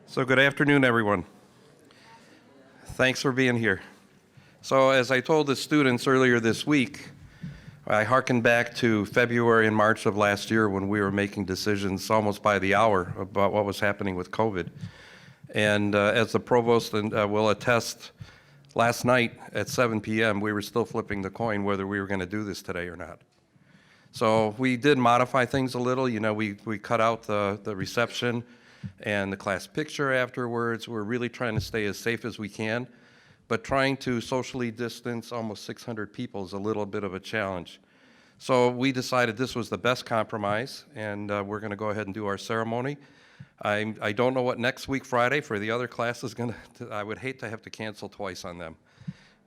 So good afternoon, everyone. Thanks for being here. So as I told the students earlier this week, I hearkened back to February and March of last year when we were making decisions almost by the hour about what was happening with COVID. And as the provost will attest, last night at 7 p.m. we were still flipping the coin whether we were going to do this today or not. So we did modify things a little. You know, we cut out the reception and the class picture afterwards. We're really trying to stay as safe as we can, but trying to socially distance almost 600 people is a little bit of a challenge. So we decided this was the best compromise, and we're going to go ahead and do our ceremony. I don't know what next week, Friday, for the other class is going to, I would hate to have to cancel twice on them.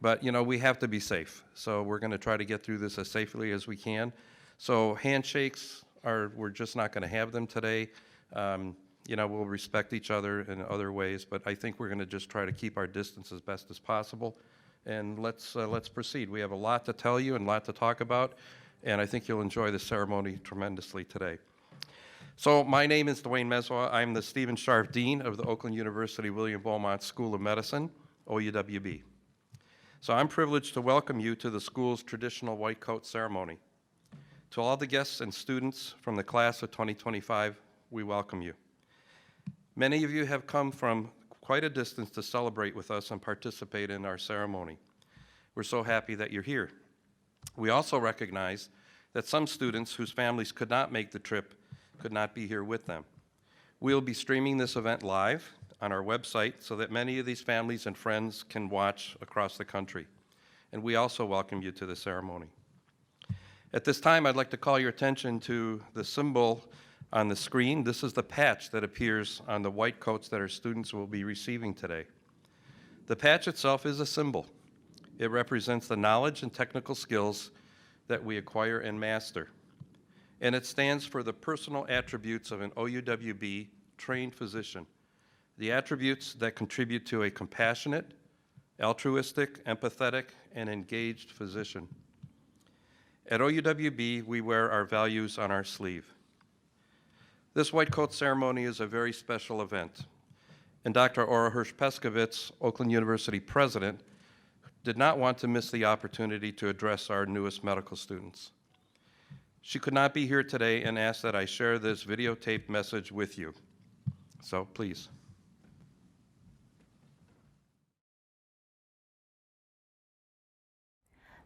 But, you know, we have to be safe. So we're going to try to get through this as safely as we can. So handshakes we're just not going to have them today. You know, we'll respect each other in other ways, but I think we're going to just try to keep our distance as best as possible. And let's proceed. We have a lot to tell you and a lot to talk about, and I think you'll enjoy the ceremony tremendously today. So my name is Dwayne Meswa. I'm the Stephen Sharf Dean of the Oakland University William Beaumont School of Medicine, OUWB. So I'm privileged to welcome you to the school's traditional white coat ceremony. To all the guests and students from the class of 2025, we welcome you. Many of you have come from quite a distance to celebrate with us and participate in our ceremony. We're so happy that you're here. We also recognize that some students whose families could not make the trip could not be here with them. We'll be streaming this event live on our website so that many of these families and friends can watch across the country. And we also welcome you to the ceremony. At this time, I'd like to call your attention to the symbol on the screen. This is the patch that appears on the white coats that our students will be receiving today. The patch itself is a symbol. It represents the knowledge and technical skills that we acquire and master. And it stands for the personal attributes of an OUWB trained physician, the attributes that contribute to a compassionate, altruistic, empathetic, and engaged physician. At OUWB, we wear our values on our sleeve. This white coat ceremony is a very special event, and Dr. Ora Hirsch-Peskovitz, Oakland University president, did not want to miss the opportunity to address our newest medical students. She could not be here today and asked that I share this videotaped message with you. So please.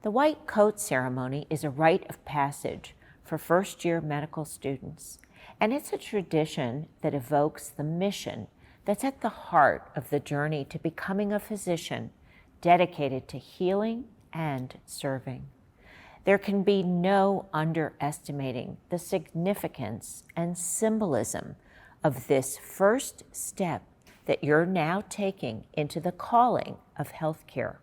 The white coat ceremony is a rite of passage for first-year medical students. And it's a tradition that evokes the mission that's at the heart of the journey to becoming a physician dedicated to healing and serving. There can be no underestimating the significance and symbolism of this first step that you're now taking into the calling of healthcare.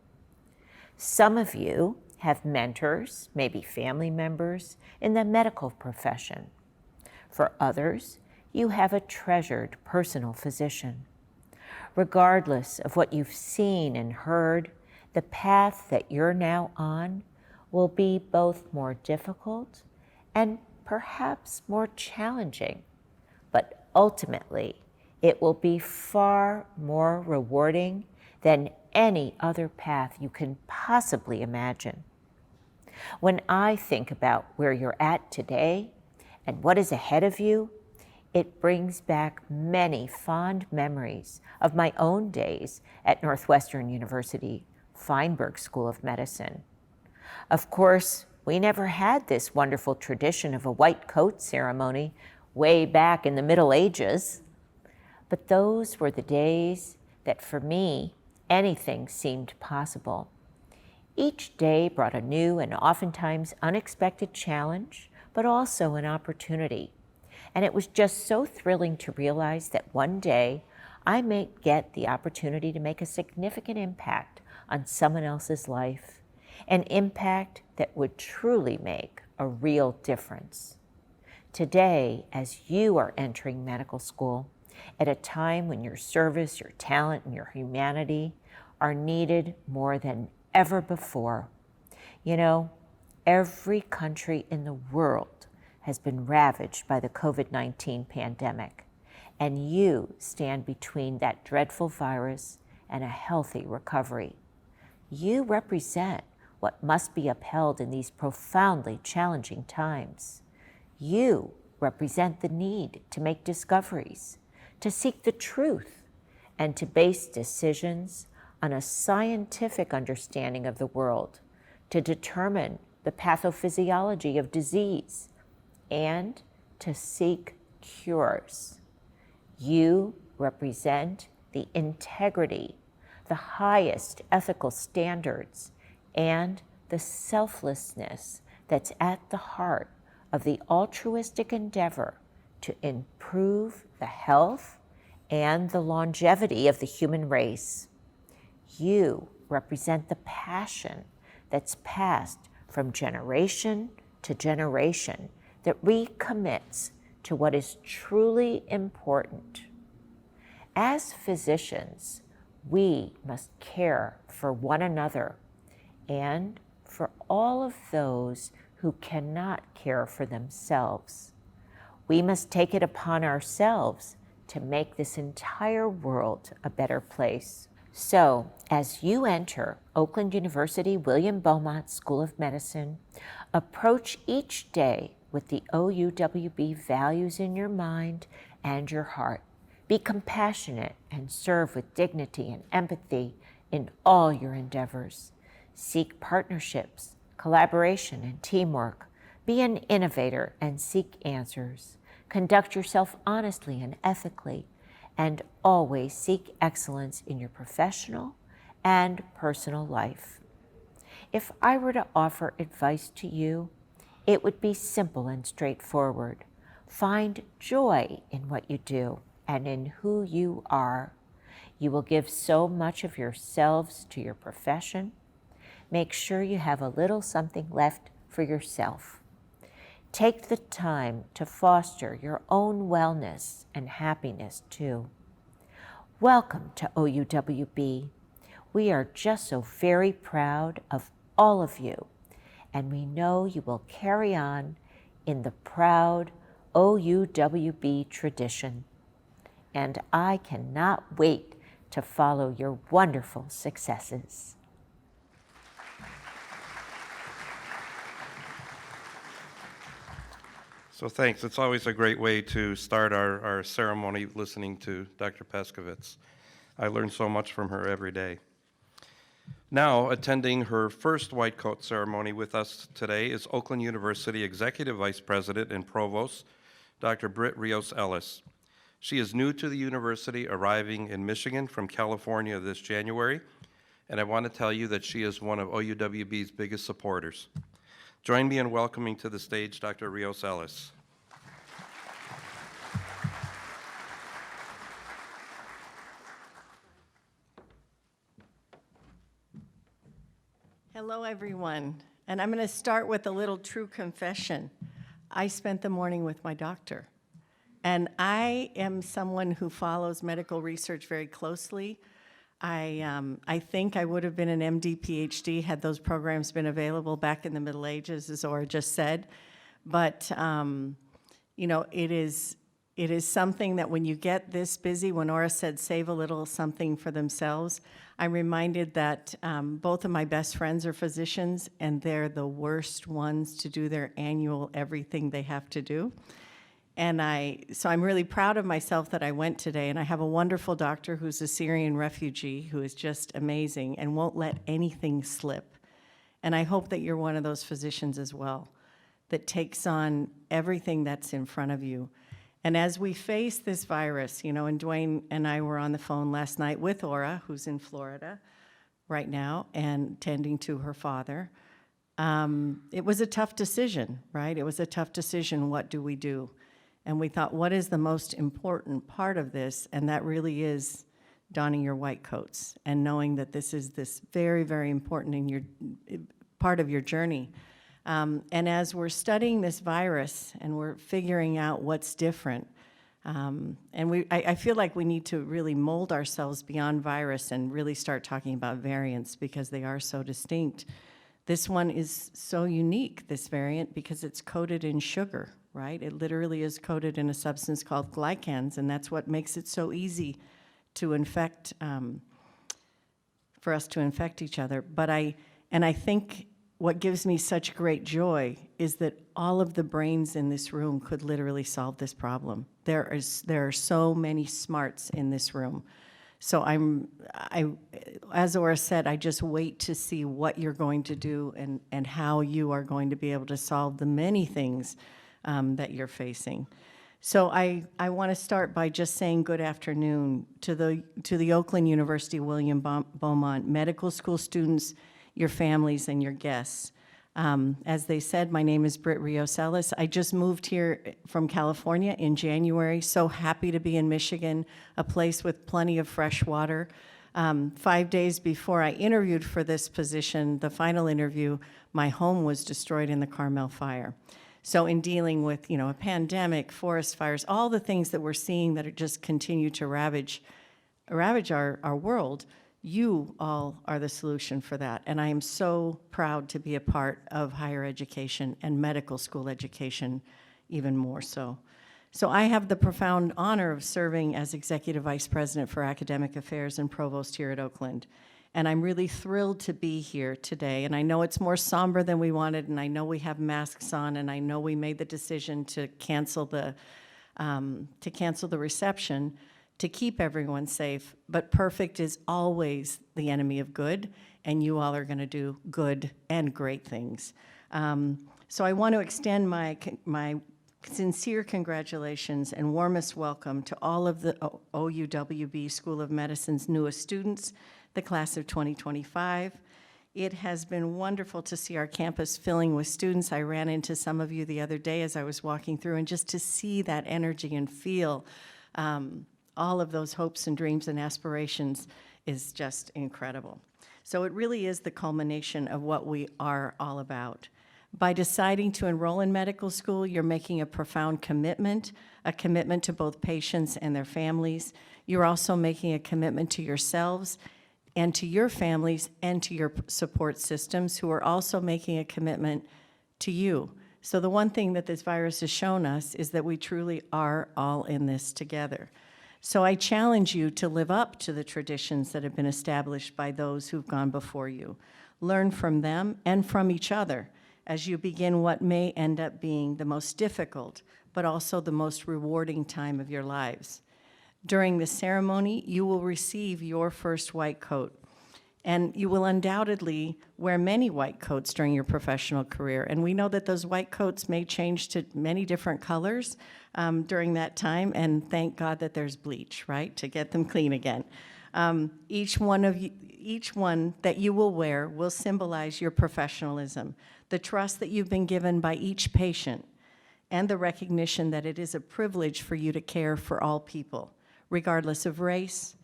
Some of you have mentors, maybe family members, in the medical profession. For others, you have a treasured personal physician. Regardless of what you've seen and heard, the path that you're now on will be both more difficult and perhaps more challenging, but ultimately, it will be far more rewarding than any other path you can possibly imagine. When I think about where you're at today, and what is ahead of you, it brings back many fond memories of my own days at Northwestern University, Feinberg School of Medicine. Of course, we never had this wonderful tradition of a white coat ceremony way back in the Middle Ages, but those were the days that for me, anything seemed possible. Each day brought a new and oftentimes unexpected challenge, but also an opportunity. And it was just so thrilling to realize that one day I may get the opportunity to make a significant impact on someone else's life, an impact that would truly make a real difference. Today, as you are entering medical school, at a time when your service, your talent, and your humanity are needed more than ever before, you know, every country in the world has been ravaged by the COVID-19 pandemic. and you stand between that dreadful virus and a healthy recovery. You represent what must be upheld in these profoundly challenging times. You represent the need to make discoveries, to seek the truth, and to base decisions on a scientific understanding of the world, to determine the pathophysiology of disease, and to seek cures. You represent the integrity, the highest ethical standards, and the selflessness that's at the heart of the altruistic endeavor to improve the health and the longevity of the human race. You represent the passion that's passed from generation to generation that recommits to what is truly important. As physicians, we must care for one another and for all of those who cannot care for themselves. We must take it upon ourselves to make this entire world a better place. So, as you enter Oakland University William Beaumont School of Medicine, approach each day with the OUWB values in your mind and your heart. Be compassionate and serve with dignity and empathy in all your endeavors. Seek partnerships, collaboration, and teamwork. Be an innovator and seek answers. Conduct yourself honestly and ethically, and always seek excellence in your professional and personal life. If I were to offer advice to you, it would be simple and straightforward. Find joy in what you do and in who you are. You will give so much of yourselves to your profession. Make sure you have a little something left for yourself. Take the time to foster your own wellness and happiness too. Welcome to OUWB. We are just so very proud of all of you, and we know you will carry on in the proud OUWB tradition. And I cannot wait to follow your wonderful successes. So thanks. It's always a great way to start our ceremony listening to Dr. Peskovitz. I learn so much from her every day. Now, attending her first white coat ceremony with us today is Oakland University Executive Vice President and Provost, Dr. Britt Rios Ellis. She is new to the university, arriving in Michigan from California this January, and I want to tell you that she is one of OUWB's biggest supporters. Join me in welcoming to the stage Dr. Rios Ellis. Hello, everyone. And I'm going to start with a little true confession. I spent the morning with my doctor. And I am someone who follows medical research very closely. I think I would have been an MD, PhD had those programs been available back in the Middle Ages, as Ora just said. But, you know, it is something that when you get this busy, when Ora said save a little something for themselves, I'm reminded that both of my best friends are physicians, and they're the worst ones to do their annual everything they have to do. And so I'm really proud of myself that I went today, and I have a wonderful doctor who's a Syrian refugee who is just amazing and won't let anything slip. And I hope that you're one of those physicians as well, that takes on everything that's in front of you. And as we face this virus, you know, and Dwayne and I were on the phone last night with Ora, who's in Florida right now and tending to her father. It was a tough decision, right? It was a tough decision. What do we do? And we thought, what is the most important part of this? And that really is donning your white coats and knowing that this is this very, very important in your part of your journey. And as we're studying this virus and we're figuring out what's different, I feel like we need to really mold ourselves beyond virus and really start talking about variants because they are so distinct. This one is so unique, this variant, because it's coated in sugar, right? It literally is coated in a substance called glycans, and that's what makes it so easy to infect, for us to infect each other. I think what gives me such great joy is that all of the brains in this room could literally solve this problem. There are so many smarts in this room. So as Ora said, I just wait to see what you're going to do and how you are going to be able to solve the many things that you're facing. So I want to start by just saying good afternoon to the Oakland University William Beaumont medical school students, your families, and your guests. As they said, my name is Britt Rios-Ellis. I just moved here from California in January. So happy to be in Michigan, a place with plenty of fresh water. 5 days before I interviewed for this position, the final interview, my home was destroyed in the Carmel fire. So in dealing with, a pandemic, forest fires, all the things that we're seeing that are just continue to ravage our world, you all are the solution for that. And I am so proud to be a part of higher education and medical school education even more so. So I have the profound honor of serving as Executive Vice President for Academic Affairs and Provost here at Oakland. And I'm really thrilled to be here today. And I know it's more somber than we wanted, and I know we have masks on, and I know we made the decision to cancel the reception to keep everyone safe, but perfect is always the enemy of good, and you all are going to do good and great things. So I want to extend my sincere congratulations and warmest welcome to all of the OUWB School of Medicine's newest students, the class of 2025. It has been wonderful to see our campus filling with students. I ran into some of you the other day as I was walking through, and just to see that energy and feel all of those hopes and dreams and aspirations is just incredible. So it really is the culmination of what we are all about. By deciding to enroll in medical school, you're making a profound commitment, a commitment to both patients and their families. You're also making a commitment to yourselves and to your families and to your support systems, who are also making a commitment to you. So the one thing that this virus has shown us is that we truly are all in this together. So I challenge you to live up to the traditions that have been established by those who've gone before you. Learn from them and from each other as you begin what may end up being the most difficult, but also the most rewarding time of your lives. During the ceremony, you will receive your first white coat, and you will undoubtedly wear many white coats during your professional career. And we know that those white coats may change to many different colors during that time, and thank God that there's bleach, right, to get them clean again. Each one that you will wear will symbolize your professionalism, the trust that you've been given by each patient, and the recognition that it is a privilege for you to care for all people, regardless of race,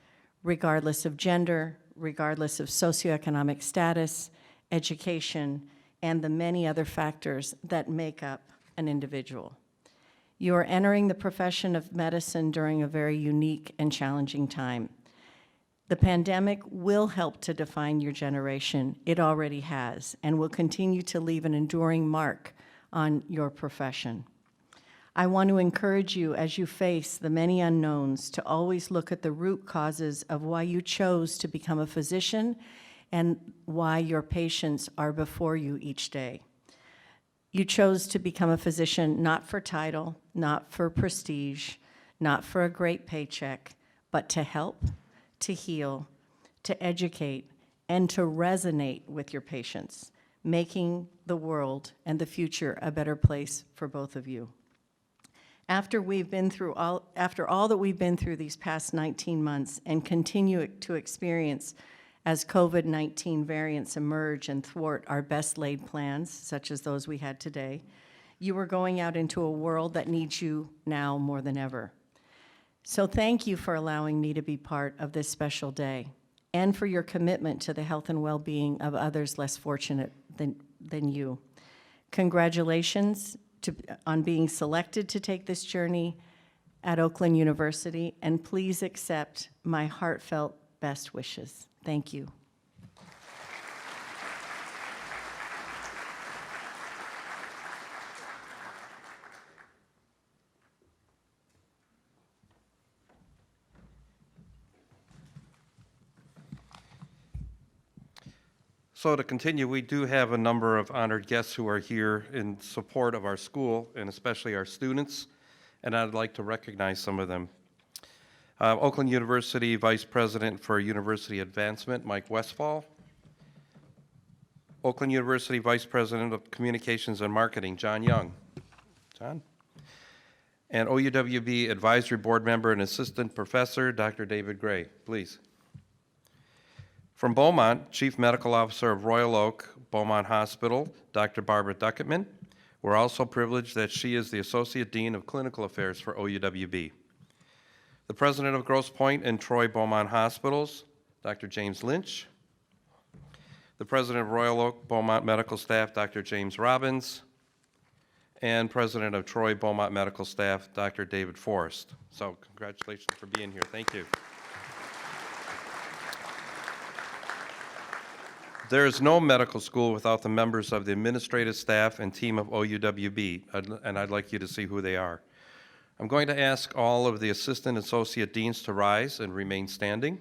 regardless of gender, regardless of socioeconomic status, education, and the many other factors that make up an individual. You are entering the profession of medicine during a very unique and challenging time. The pandemic will help to define your generation. It already has, and will continue to leave an enduring mark on your profession. I want to encourage you, as you face the many unknowns, to always look at the root causes of why you chose to become a physician and why your patients are before you each day. You chose to become a physician not for title, not for prestige, not for a great paycheck, but to help, to heal, to educate, and to resonate with your patients, making the world and the future a better place for both of you. After all that we've been through these past 19 months and continue to experience as COVID-19 variants emerge and thwart our best laid plans, such as those we had today, you are going out into a world that needs you now more than ever. So thank you for allowing me to be part of this special day and for your commitment to the health and well-being of others less fortunate than you. Congratulations on being selected to take this journey at Oakland University, and please accept my heartfelt best wishes. Thank you. So to continue, we do have a number of honored guests who are here in support of our school and especially our students, and I'd like to recognize some of them. Oakland University Vice President for University Advancement, Mike Westfall. Oakland University Vice President of Communications and Marketing, John Young. John. And OUWB Advisory Board Member and Assistant Professor, Dr. David Gray, please. From Beaumont, Chief Medical Officer of Royal Oak Beaumont Hospital, Dr. Barbara Ducketman. We're also privileged that she is the Associate Dean of Clinical Affairs for OUWB. The President of Grosse Pointe and Troy Beaumont Hospitals, Dr. James Lynch. The President of Royal Oak Beaumont Medical Staff, Dr. James Robbins. And President of Troy Beaumont Medical Staff, Dr. David Forrest. So congratulations for being here. Thank you. There is no medical school without the members of the administrative staff and team of OUWB, and I'd like you to see who they are. I'm going to ask all of the assistant associate deans to rise and remain standing.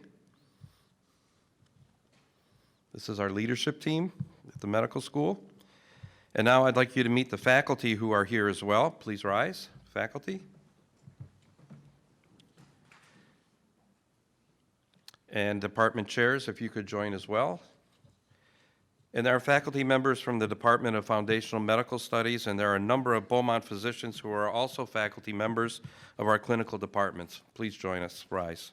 This is our leadership team at the medical school. And now I'd like you to meet the faculty who are here as well. Please rise, faculty. And department chairs, if you could join as well. And there are faculty members from the Department of Foundational Medical Studies, and there are a number of Beaumont physicians who are also faculty members of our clinical departments. Please join us, rise.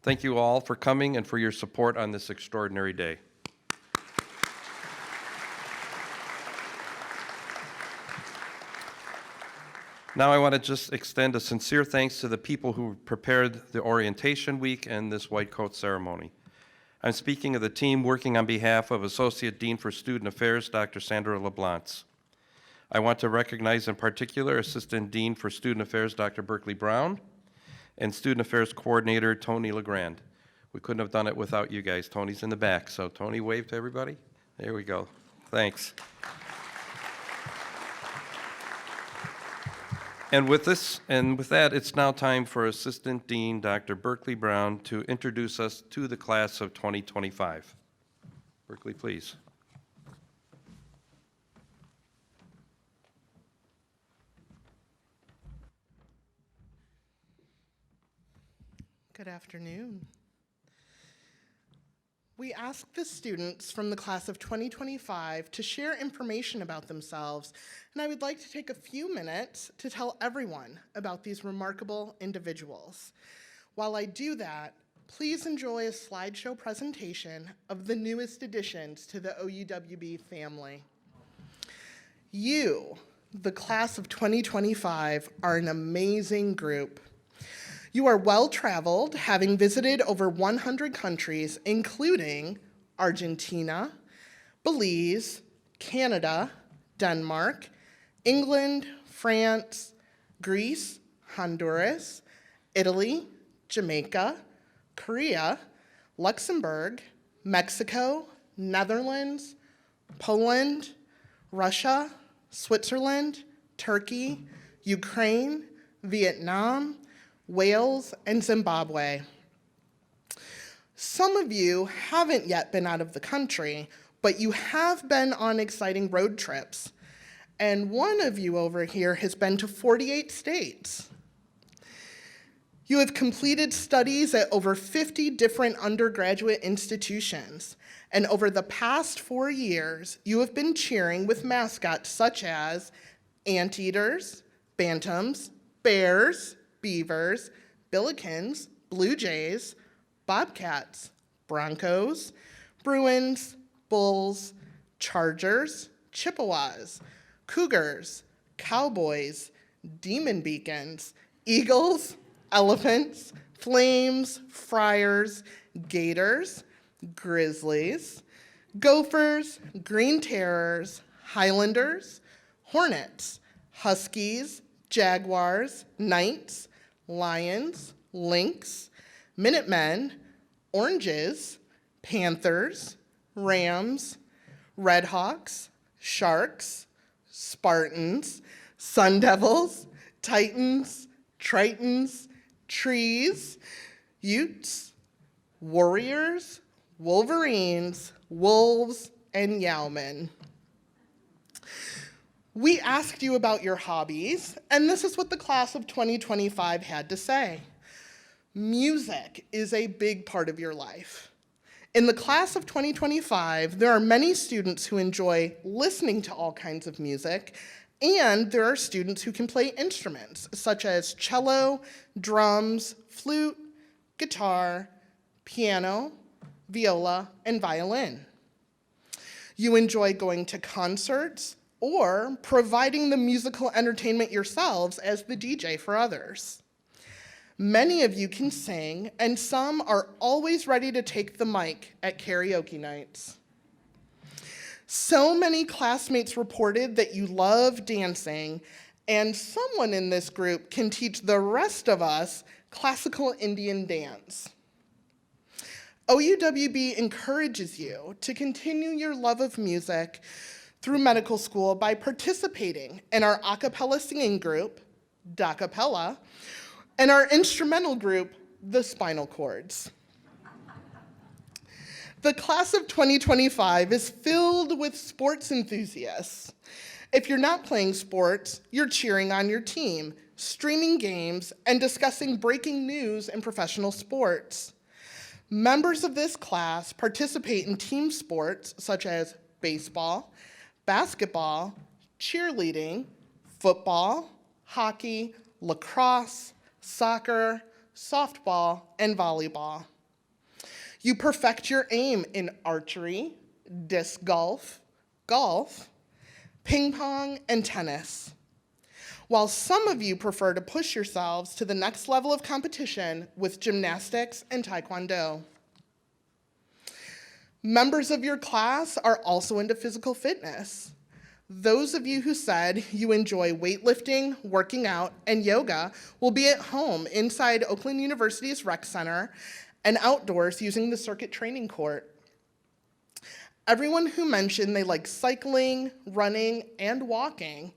Thank you all for coming and for your support on this extraordinary day. Now I want to just extend a sincere thanks to the people who prepared the orientation week and this white coat ceremony. I'm speaking of the team working on behalf of Associate Dean for Student Affairs, Dr. Sandra LeBlance. I want to recognize in particular Assistant Dean for Student Affairs, Dr. Berkeley Brown, and Student Affairs Coordinator, Tony LeGrand. We couldn't have done it without you guys. Tony's in the back, so Tony, wave to everybody. There we go. Thanks. And with that, it's now time for Assistant Dean Dr. Berkeley Brown to introduce us to the class of 2025. Berkeley, please. Good afternoon. We asked the students from the class of 2025 to share information about themselves, and I would like to take a few minutes to tell everyone about these remarkable individuals. While I do that, please enjoy a slideshow presentation of the newest additions to the OUWB family. You, the class of 2025, are an amazing group. You are well-traveled, having visited over 100 countries, including Argentina, Belize, Canada, Denmark, England, France, Greece, Honduras, Italy, Jamaica, Korea, Luxembourg, Mexico, Netherlands, Poland, Russia, Switzerland, Turkey, Ukraine, Vietnam, Wales, and Zimbabwe. Some of you haven't yet been out of the country, but you have been on exciting road trips. And one of you over here has been to 48 states. You have completed studies at over 50 different undergraduate institutions. And over the past 4 years, you have been cheering with mascots such as anteaters, bantams, bears, beavers, billikens, blue jays, bobcats, broncos, Bruins, bulls, chargers, chippewas, cougars, cowboys, demon beacons, eagles, elephants, flames, friars, gators, grizzlies, gophers, green terrors, highlanders, hornets, huskies, jaguars, knights, lions, lynx, Minutemen, oranges, panthers, rams, redhawks, sharks, Spartans, sun devils, titans, tritons, trees, utes, warriors, wolverines, wolves, and yowmen. We asked you about your hobbies, and this is what the class of 2025 had to say. Music is a big part of your life. In the class of 2025, there are many students who enjoy listening to all kinds of music, and there are students who can play instruments, such as cello, drums, flute, guitar, piano, viola, and violin. You enjoy going to concerts or providing the musical entertainment yourselves as the DJ for others. Many of you can sing, and some are always ready to take the mic at karaoke nights. So many classmates reported that you love dancing, and someone in this group can teach the rest of us classical Indian dance. OUWB encourages you to continue your love of music through medical school by participating in our a cappella singing group, Da Cappella, and our instrumental group, the Spinal Cords. The class of 2025 is filled with sports enthusiasts. If you're not playing sports, you're cheering on your team, streaming games, and discussing breaking news in professional sports. Members of this class participate in team sports such as baseball, basketball, cheerleading, football, hockey, lacrosse, soccer, softball, and volleyball. You perfect your aim in archery, disc golf, ping pong, and tennis. While some of you prefer to push yourselves to the next level of competition with gymnastics and taekwondo. Members of your class are also into physical fitness. Those of you who said you enjoy weightlifting, working out, and yoga will be at home inside Oakland University's rec center and outdoors using the circuit training court. Everyone who mentioned they like cycling, running, and walking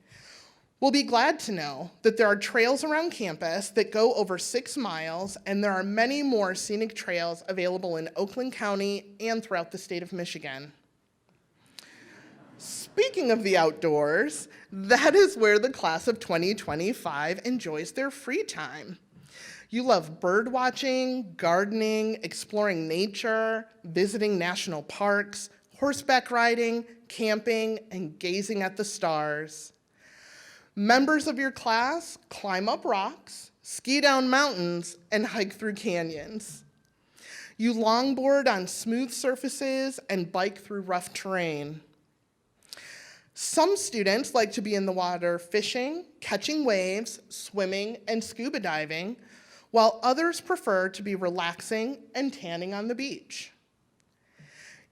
will be glad to know that there are trails around campus that go over 6 miles, and there are many more scenic trails available in Oakland County and throughout the state of Michigan. Speaking of the outdoors, that is where the class of 2025 enjoys their free time. You love bird watching, gardening, exploring nature, visiting national parks, horseback riding, camping, and gazing at the stars. Members of your class climb up rocks, ski down mountains, and hike through canyons. You longboard on smooth surfaces and bike through rough terrain. Some students like to be in the water fishing, catching waves, swimming, and scuba diving, while others prefer to be relaxing and tanning on the beach.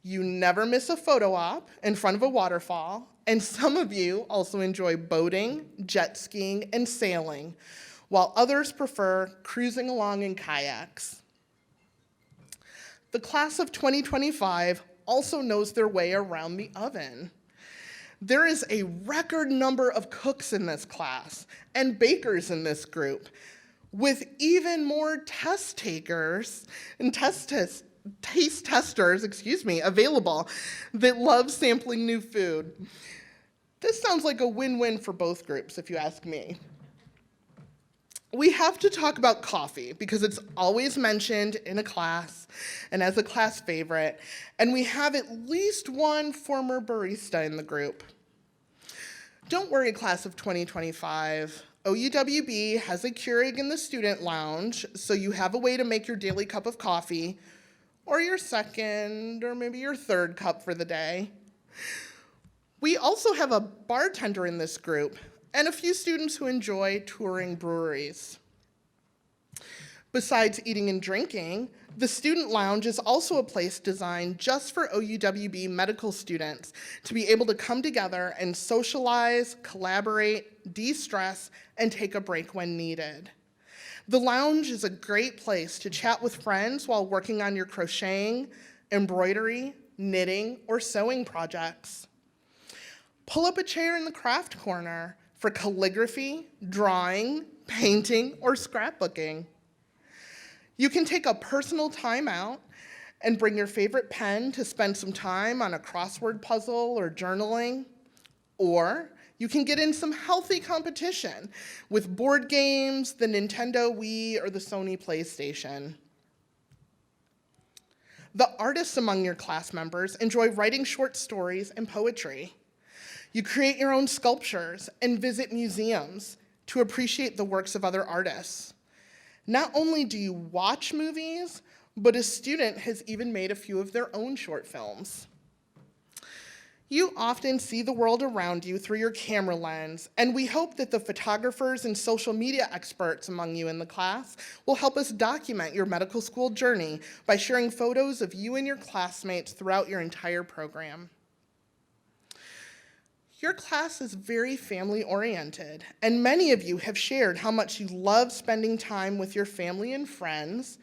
You never miss a photo op in front of a waterfall, and some of you also enjoy boating, jet skiing, and sailing, while others prefer cruising along in kayaks. The class of 2025 also knows their way around the oven. There is a record number of cooks in this class and bakers in this group, with even more test takers and taste testers, available that love sampling new food. This sounds like a win-win for both groups, if you ask me. We have to talk about coffee because it's always mentioned in a class and as a class favorite, and we have at least one former barista in the group. Don't worry, class of 2025. OUWB has a Keurig in the student lounge, so you have a way to make your daily cup of coffee, or your second, or maybe your third cup for the day. We also have a bartender in this group, and a few students who enjoy touring breweries. Besides eating and drinking, the student lounge is also a place designed just for OUWB medical students to be able to come together and socialize, collaborate, de-stress, and take a break when needed. The lounge is a great place to chat with friends while working on your crocheting, embroidery, knitting, or sewing projects. Pull up a chair in the craft corner for calligraphy, drawing, painting, or scrapbooking. You can take a personal time out and bring your favorite pen to spend some time on a crossword puzzle or journaling. Or you can get in some healthy competition with board games, the Nintendo Wii, or the Sony PlayStation. The artists among your class members enjoy writing short stories and poetry. You create your own sculptures and visit museums to appreciate the works of other artists. Not only do you watch movies, but a student has even made a few of their own short films. You often see the world around you through your camera lens, and we hope that the photographers and social media experts among you in the class will help us document your medical school journey by sharing photos of you and your classmates throughout your entire program. Your class is very family-oriented, and many of you have shared how much you love spending time with your family and friends,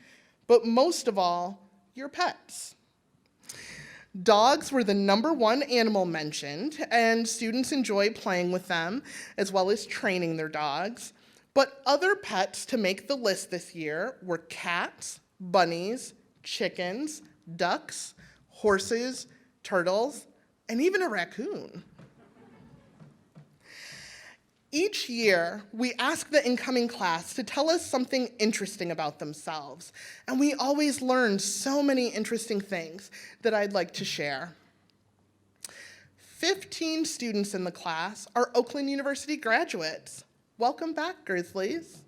but most of all, your pets. Dogs were the #1 animal mentioned, and students enjoy playing with them as well as training their dogs. But other pets to make the list this year were cats, bunnies, chickens, ducks, horses, turtles, and even a raccoon. Each year, we ask the incoming class to tell us something interesting about themselves, and we always learn so many interesting things that I'd like to share. 15 students in the class are Oakland University graduates. Welcome back, Grizzlies.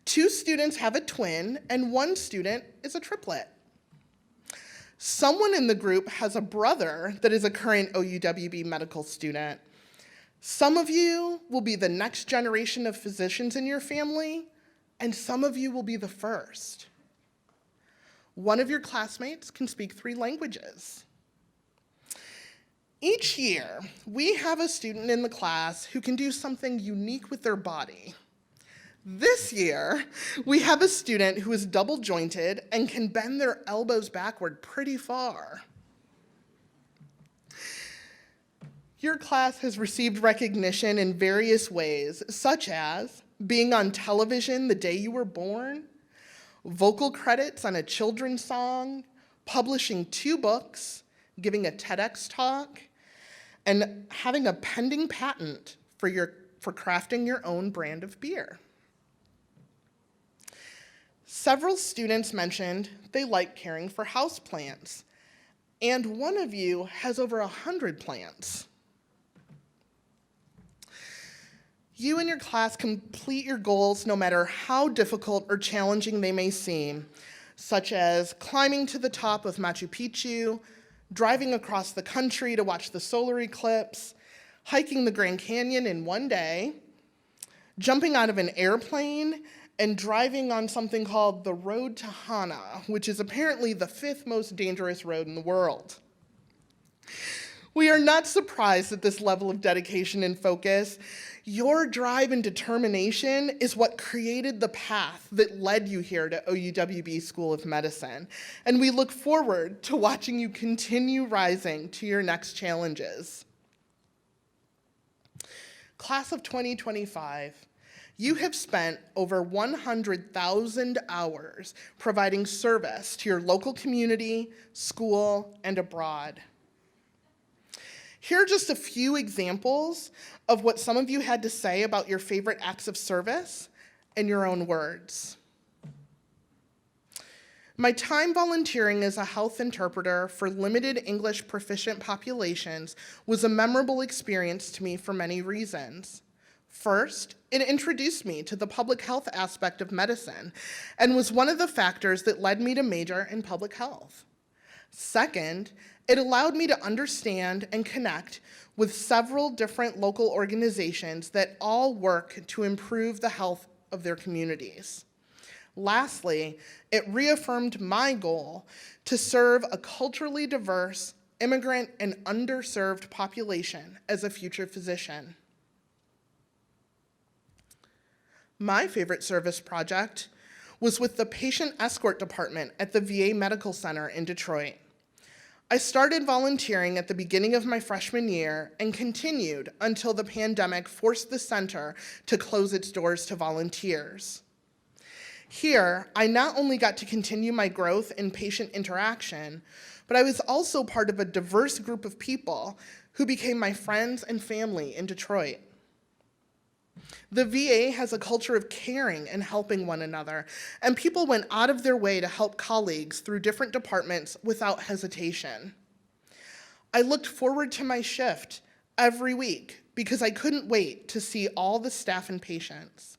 2 students have a twin, and 1 student is a triplet. Someone in the group has a brother that is a current OUWB medical student. Some of you will be the next generation of physicians in your family, and some of you will be the first. One of your classmates can speak 3 languages. Each year, we have a student in the class who can do something unique with their body. This year, we have a student who is double jointed and can bend their elbows backward pretty far. Your class has received recognition in various ways, such as being on television the day you were born, vocal credits on a children's song, publishing 2 books, giving a TEDx talk, and having a pending patent for crafting your own brand of beer. Several students mentioned they like caring for houseplants, and one of you has over 100 plants. You and your class complete your goals no matter how difficult or challenging they may seem, such as climbing to the top of Machu Picchu, driving across the country to watch the solar eclipse, hiking the Grand Canyon in one day, jumping out of an airplane, and driving on something called the Road to Hana, which is apparently the 5th most dangerous road in the world. We are not surprised at this level of dedication and focus. Your drive and determination is what created the path that led you here to OUWB School of Medicine, and we look forward to watching you continue rising to your next challenges. Class of 2025, you have spent over 100,000 hours providing service to your local community, school, and abroad. Here are just a few examples of what some of you had to say about your favorite acts of service in your own words. My time volunteering as a health interpreter for limited English proficient populations was a memorable experience to me for many reasons. First, it introduced me to the public health aspect of medicine and was one of the factors that led me to major in public health. Second, it allowed me to understand and connect with several different local organizations that all work to improve the health of their communities. Lastly, it reaffirmed my goal to serve a culturally diverse, immigrant, and underserved population as a future physician. My favorite service project was with the Patient Escort Department at the VA Medical Center in Detroit. I started volunteering at the beginning of my freshman year and continued until the pandemic forced the center to close its doors to volunteers. Here, I not only got to continue my growth in patient interaction, but I was also part of a diverse group of people who became my friends and family in Detroit. The VA has a culture of caring and helping one another, and people went out of their way to help colleagues through different departments without hesitation. I looked forward to my shift every week because I couldn't wait to see all the staff and patients.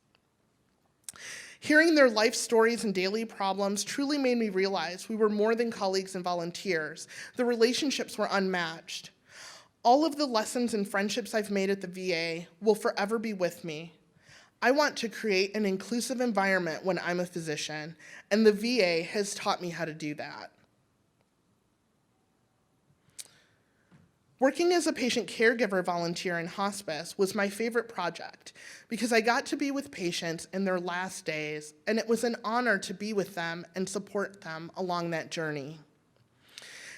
Hearing their life stories and daily problems truly made me realize we were more than colleagues and volunteers. The relationships were unmatched. All of the lessons and friendships I've made at the VA will forever be with me. I want to create an inclusive environment when I'm a physician, and the VA has taught me how to do that. Working as a patient caregiver volunteer in hospice was my favorite project because I got to be with patients in their last days, and it was an honor to be with them and support them along that journey.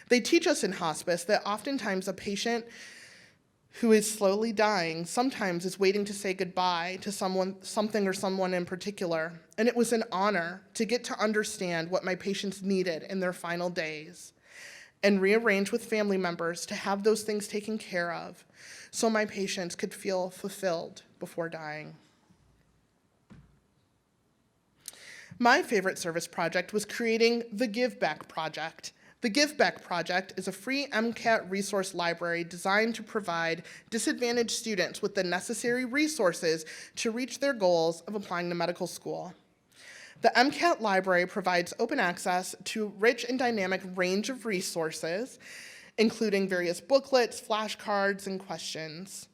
They teach us in hospice that oftentimes a patient who is slowly dying sometimes is waiting to say goodbye to something or someone in particular, and it was an honor to get to understand what my patients needed in their final days and rearrange with family members to have those things taken care of so my patients could feel fulfilled before dying. My favorite service project was creating the Give Back Project. The Give Back Project is a free MCAT resource library designed to provide disadvantaged students with the necessary resources to reach their goals of applying to medical school. The MCAT library provides open access to a rich and dynamic range of resources, including various booklets, flashcards, and questions.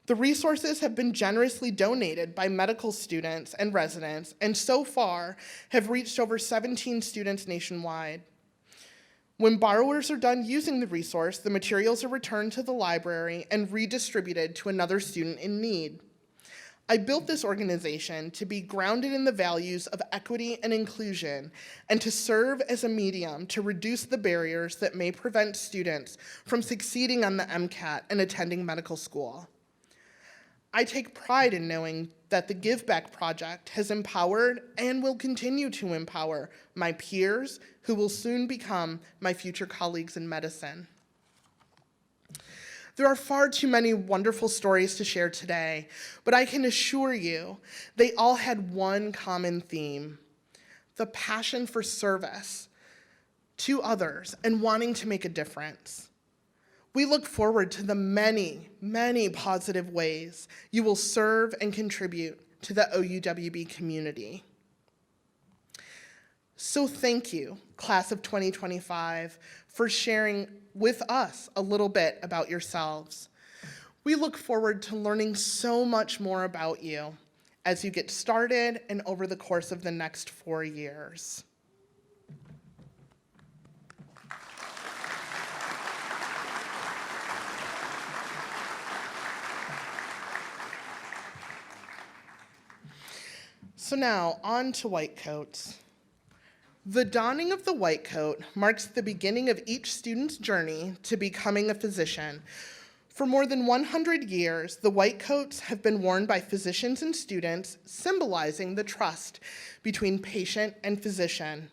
The resources have been generously donated by medical students and residents, and so far have reached over 17 students nationwide. When borrowers are done using the resource, the materials are returned to the library and redistributed to another student in need. I built this organization to be grounded in the values of equity and inclusion and to serve as a medium to reduce the barriers that may prevent students from succeeding on the MCAT and attending medical school. I take pride in knowing that the Give Back Project has empowered and will continue to empower my peers who will soon become my future colleagues in medicine. There are far too many wonderful stories to share today, but I can assure you they all had one common theme: the passion for service to others and wanting to make a difference. We look forward to the many, many positive ways you will serve and contribute to the OUWB community. So thank you, class of 2025, for sharing with us a little bit about yourselves. We look forward to learning so much more about you as you get started and over the course of the next 4 years. So now, on to white coats. The donning of the white coat marks the beginning of each student's journey to becoming a physician. For more than 100 years, the white coats have been worn by physicians and students, symbolizing the trust between patient and physician.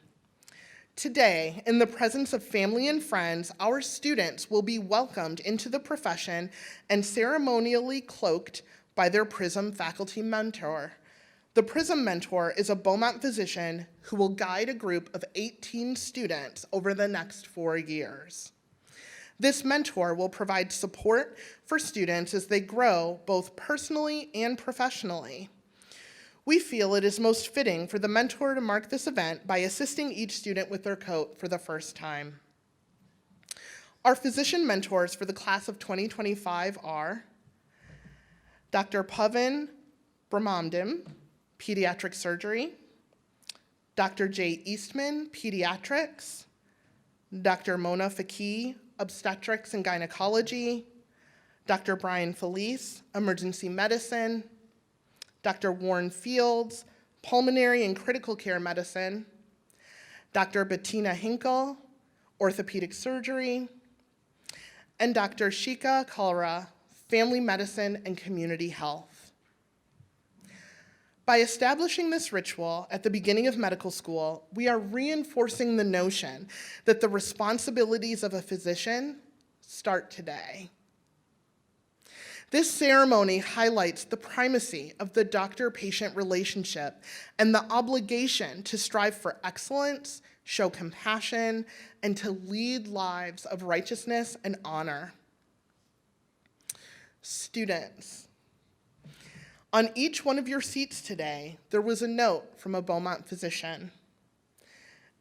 Today, in the presence of family and friends, our students will be welcomed into the profession and ceremonially cloaked by their PRISM faculty mentor. The PRISM mentor is a Beaumont physician who will guide a group of 18 students over the next 4 years. This mentor will provide support for students as they grow both personally and professionally. We feel it is most fitting for the mentor to mark this event by assisting each student with their coat for the first time. Our physician mentors for the class of 2025 are Dr. Pavan Brahmandim, Pediatric Surgery, Dr. Jay Eastman, Pediatrics, Dr. Mona Faki, Obstetrics and Gynecology, Dr. Brian Felice, Emergency Medicine, Dr. Warren Fields, Pulmonary and Critical Care Medicine, Dr. Bettina Hinkle, Orthopedic Surgery, and Dr. Shika Kalra, Family Medicine and Community Health. By establishing this ritual at the beginning of medical school, we are reinforcing the notion that the responsibilities of a physician start today. This ceremony highlights the primacy of the doctor-patient relationship and the obligation to strive for excellence, show compassion, and to lead lives of righteousness and honor. Students, on each one of your seats today, there was a note from a Beaumont physician.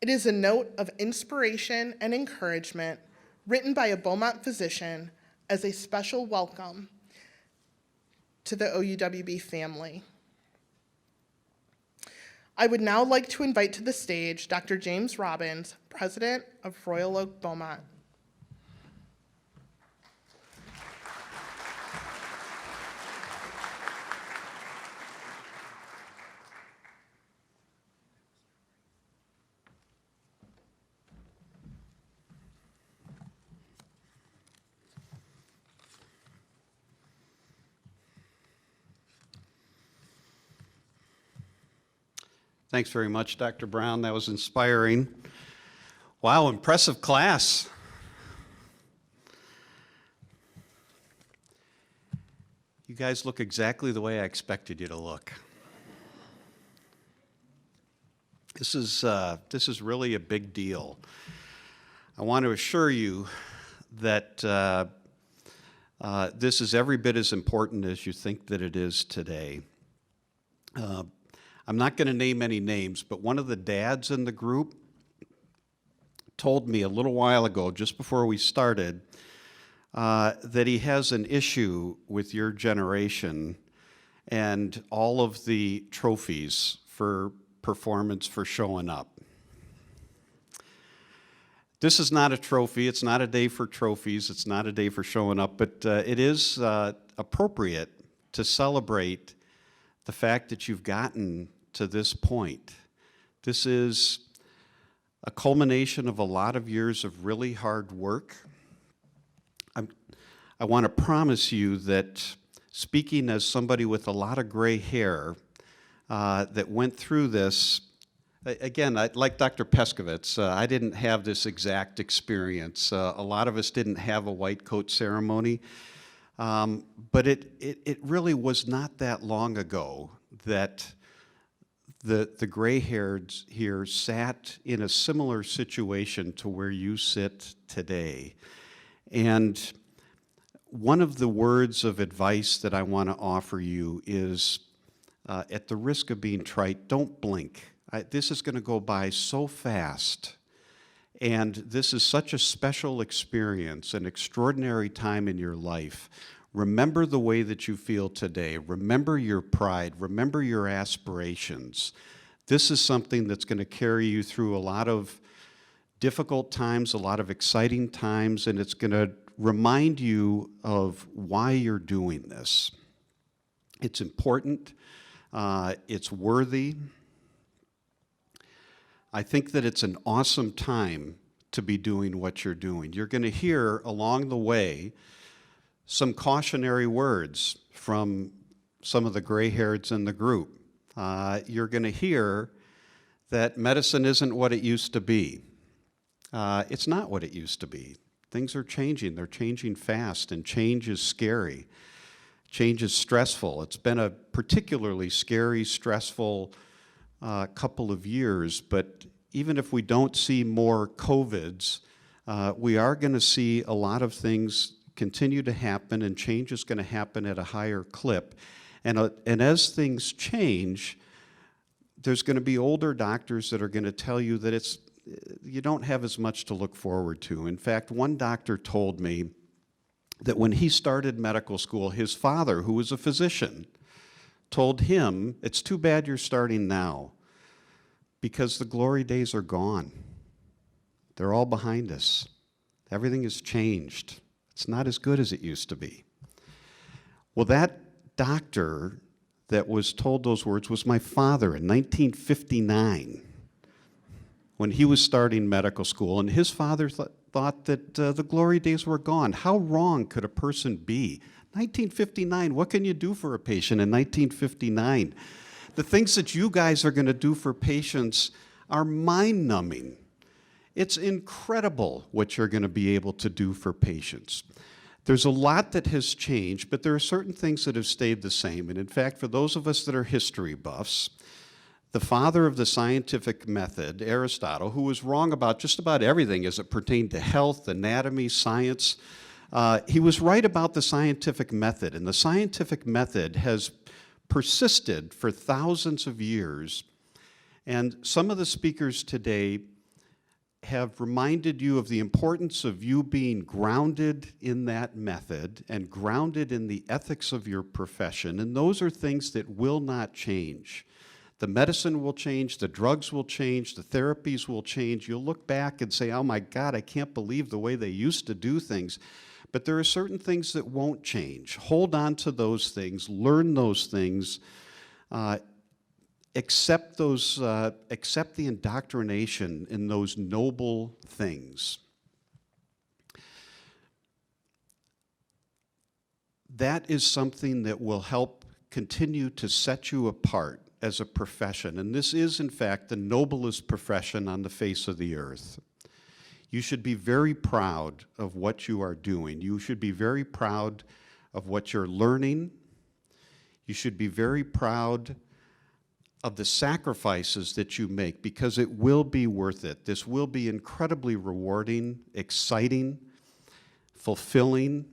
It is a note of inspiration and encouragement written by a Beaumont physician as a special welcome to the OUWB family. I would now like to invite to the stage Dr. James Robbins, President of Royal Oak Beaumont. Thanks very much, Dr. Brown. That was inspiring. Wow, impressive class. You guys look exactly the way I expected you to look. This is really a big deal. I want to assure you that this is every bit as important as you think that it is today. I'm not going to name any names, but one of the dads in the group told me a little while ago, just before we started, that he has an issue with your generation and all of the trophies for performance for showing up. This is not a trophy. It's not a day for trophies. It's not a day for showing up, but it is appropriate to celebrate the fact that you've gotten to this point. This is a culmination of a lot of years of really hard work. I want to promise you that, speaking as somebody with a lot of gray hair that went through this, again, like Dr. Peskovitz, I didn't have this exact experience. A lot of us didn't have a white coat ceremony, but it really was not that long ago that the gray-haired here sat in a similar situation to where you sit today. And one of the words of advice that I want to offer you is, at the risk of being trite, don't blink. This is going to go by so fast. And this is such a special experience, an extraordinary time in your life. Remember the way that you feel today. Remember your pride. Remember your aspirations. This is something that's going to carry you through a lot of difficult times, a lot of exciting times, and it's going to remind you of why you're doing this. It's important. It's worthy. I think that it's an awesome time to be doing what you're doing. You're going to hear along the way some cautionary words from some of the gray-haireds in the group. You're going to hear that medicine isn't what it used to be. It's not what it used to be. Things are changing. They're changing fast, and change is scary. Change is stressful. It's been a particularly scary, stressful couple of years, but even if we don't see more COVIDs, we are going to see a lot of things continue to happen, and change is going to happen at a higher clip. And as things change, there's going to be older doctors that are going to tell you that you don't have as much to look forward to. In fact, one doctor told me that when he started medical school, his father, who was a physician, told him, "It's too bad you're starting now, because the glory days are gone. They're all behind us. Everything has changed. It's not as good as it used to be." Well, that doctor that was told those words was my father in 1959 when he was starting medical school, and his father thought that the glory days were gone. How wrong could a person be? 1959, what can you do for a patient in 1959? The things that you guys are going to do for patients are mind-numbing. It's incredible what you're going to be able to do for patients. There's a lot that has changed, but there are certain things that have stayed the same. And in fact, for those of us that are history buffs, the father of the scientific method, Aristotle, who was wrong about just about everything as it pertained to health, anatomy, science, he was right about the scientific method. And the scientific method has persisted for thousands of years. And some of the speakers today have reminded you of the importance of you being grounded in that method and grounded in the ethics of your profession. And those are things that will not change. The medicine will change, the drugs will change, the therapies will change. You'll look back and say, oh my God, I can't believe the way they used to do things. But there are certain things that won't change. Hold on to those things, learn those things, accept the indoctrination in those noble things. That is something that will help continue to set you apart as a profession. And this is, in fact, the noblest profession on the face of the earth. You should be very proud of what you are doing. You should be very proud of what you're learning. You should be very proud of the sacrifices that you make, because it will be worth it. This will be incredibly rewarding, exciting, fulfilling,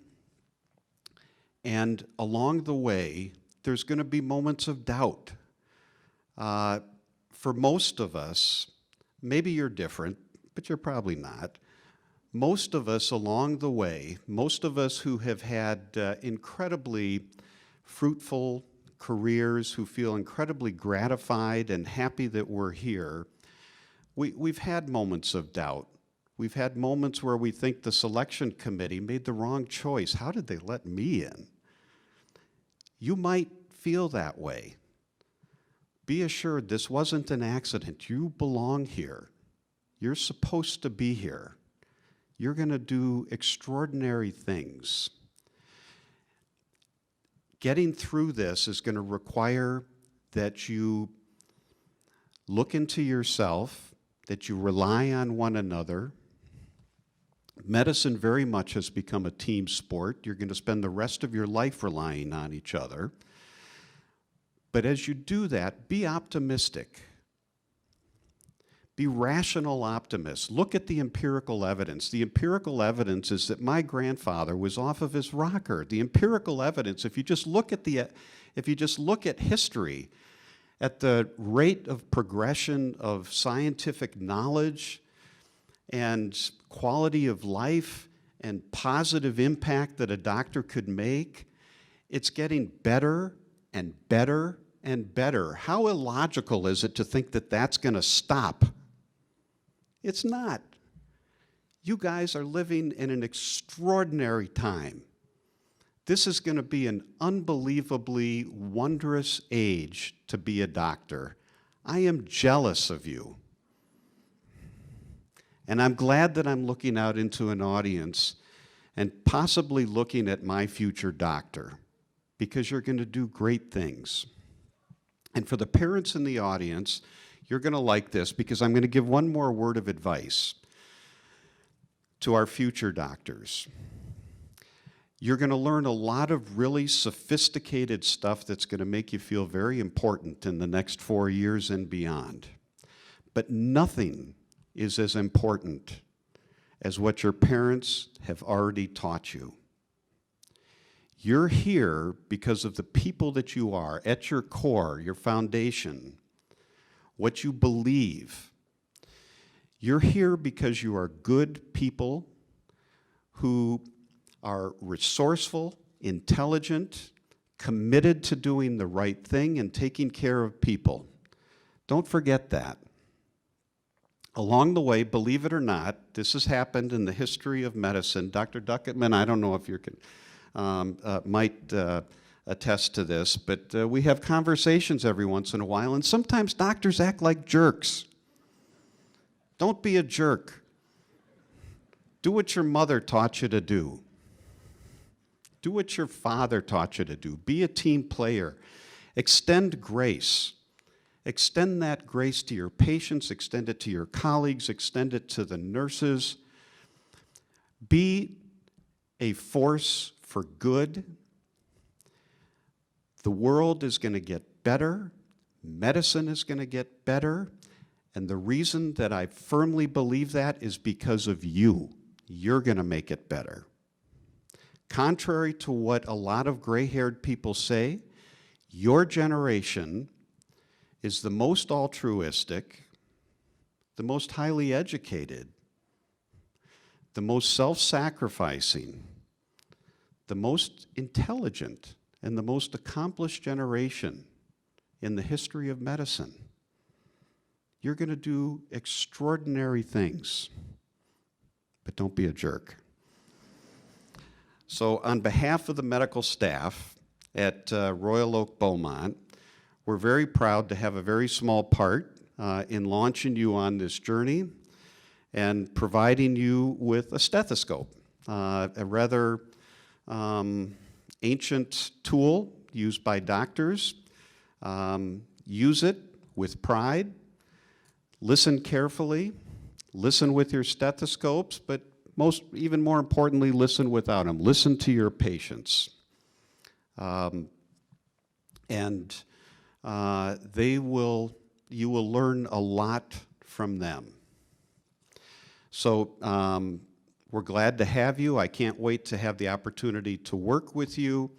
and along the way, there's going to be moments of doubt. For most of us, maybe you're different, but you're probably not. Most of us along the way, most of us who have had incredibly fruitful careers, who feel incredibly gratified and happy that we're here, we've had moments of doubt. We've had moments where we think the selection committee made the wrong choice. How did they let me in? You might feel that way. Be assured this wasn't an accident. You belong here. You're supposed to be here. You're going to do extraordinary things. Getting through this is going to require that you look into yourself, that you rely on one another. Medicine very much has become a team sport. You're going to spend the rest of your life relying on each other. But as you do that, be optimistic. Be rational optimists. Look at the empirical evidence. The empirical evidence is that my grandfather was off of his rocker. The empirical evidence, if you just look at history, at the rate of progression of scientific knowledge and quality of life and positive impact that a doctor could make, it's getting better and better and better. How illogical is it to think that that's going to stop? It's not. You guys are living in an extraordinary time. This is going to be an unbelievably wondrous age to be a doctor. I am jealous of you. And I'm glad that I'm looking out into an audience and possibly looking at my future doctor, because you're going to do great things. And for the parents in the audience, you're going to like this, because I'm going to give one more word of advice to our future doctors. You're going to learn a lot of really sophisticated stuff that's going to make you feel very important in the next 4 years and beyond. But nothing is as important as what your parents have already taught you. You're here because of the people that you are, at your core, your foundation, what you believe. You're here because you are good people who are resourceful, intelligent, committed to doing the right thing and taking care of people. Don't forget that. Along the way, believe it or not, this has happened in the history of medicine. Dr. Ducketman, I don't know if you might attest to this, but we have conversations every once in a while, and sometimes doctors act like jerks. Don't be a jerk. Do what your mother taught you to do. Do what your father taught you to do. Be a team player. Extend grace. Extend that grace to your patients, extend it to your colleagues, extend it to the nurses. Be a force for good. The world is going to get better. Medicine is going to get better. And the reason that I firmly believe that is because of you. You're going to make it better. Contrary to what a lot of gray-haired people say, your generation is the most altruistic, the most highly educated, the most self-sacrificing, the most intelligent, and the most accomplished generation in the history of medicine. You're going to do extraordinary things, but don't be a jerk. So on behalf of the medical staff at Royal Oak Beaumont, we're very proud to have a very small part in launching you on this journey and providing you with a stethoscope, a rather ancient tool used by doctors. Use it with pride. Listen carefully. Listen with your stethoscopes, but even more importantly, listen without them. Listen to your patients. You will learn a lot from them. So we're glad to have you. I can't wait to have the opportunity to work with you.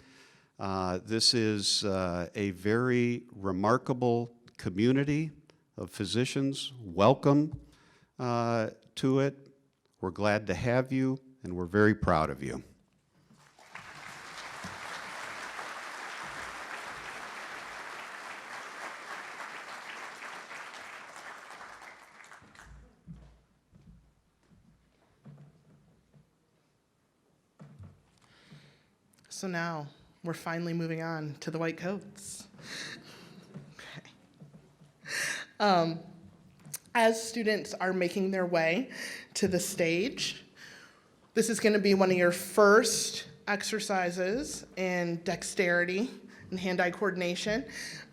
This is a very remarkable community of physicians. Welcome to it. We're glad to have you, and we're very proud of you. So now we're finally moving on to the white coats. Okay. As students are making their way to the stage, this is going to be one of your first exercises in dexterity and hand-eye coordination.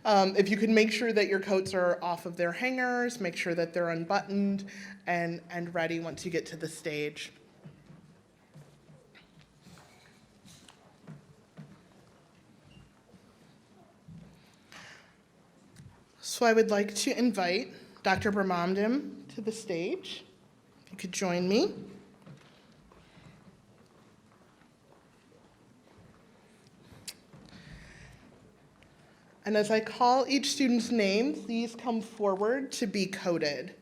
If you could make sure that your coats are off of their hangers, make sure that they're unbuttoned and ready once you get to the stage. So I would like to invite Dr. Beaumont to the stage. If you could join me. And as I call each student's name, please come forward to be coded.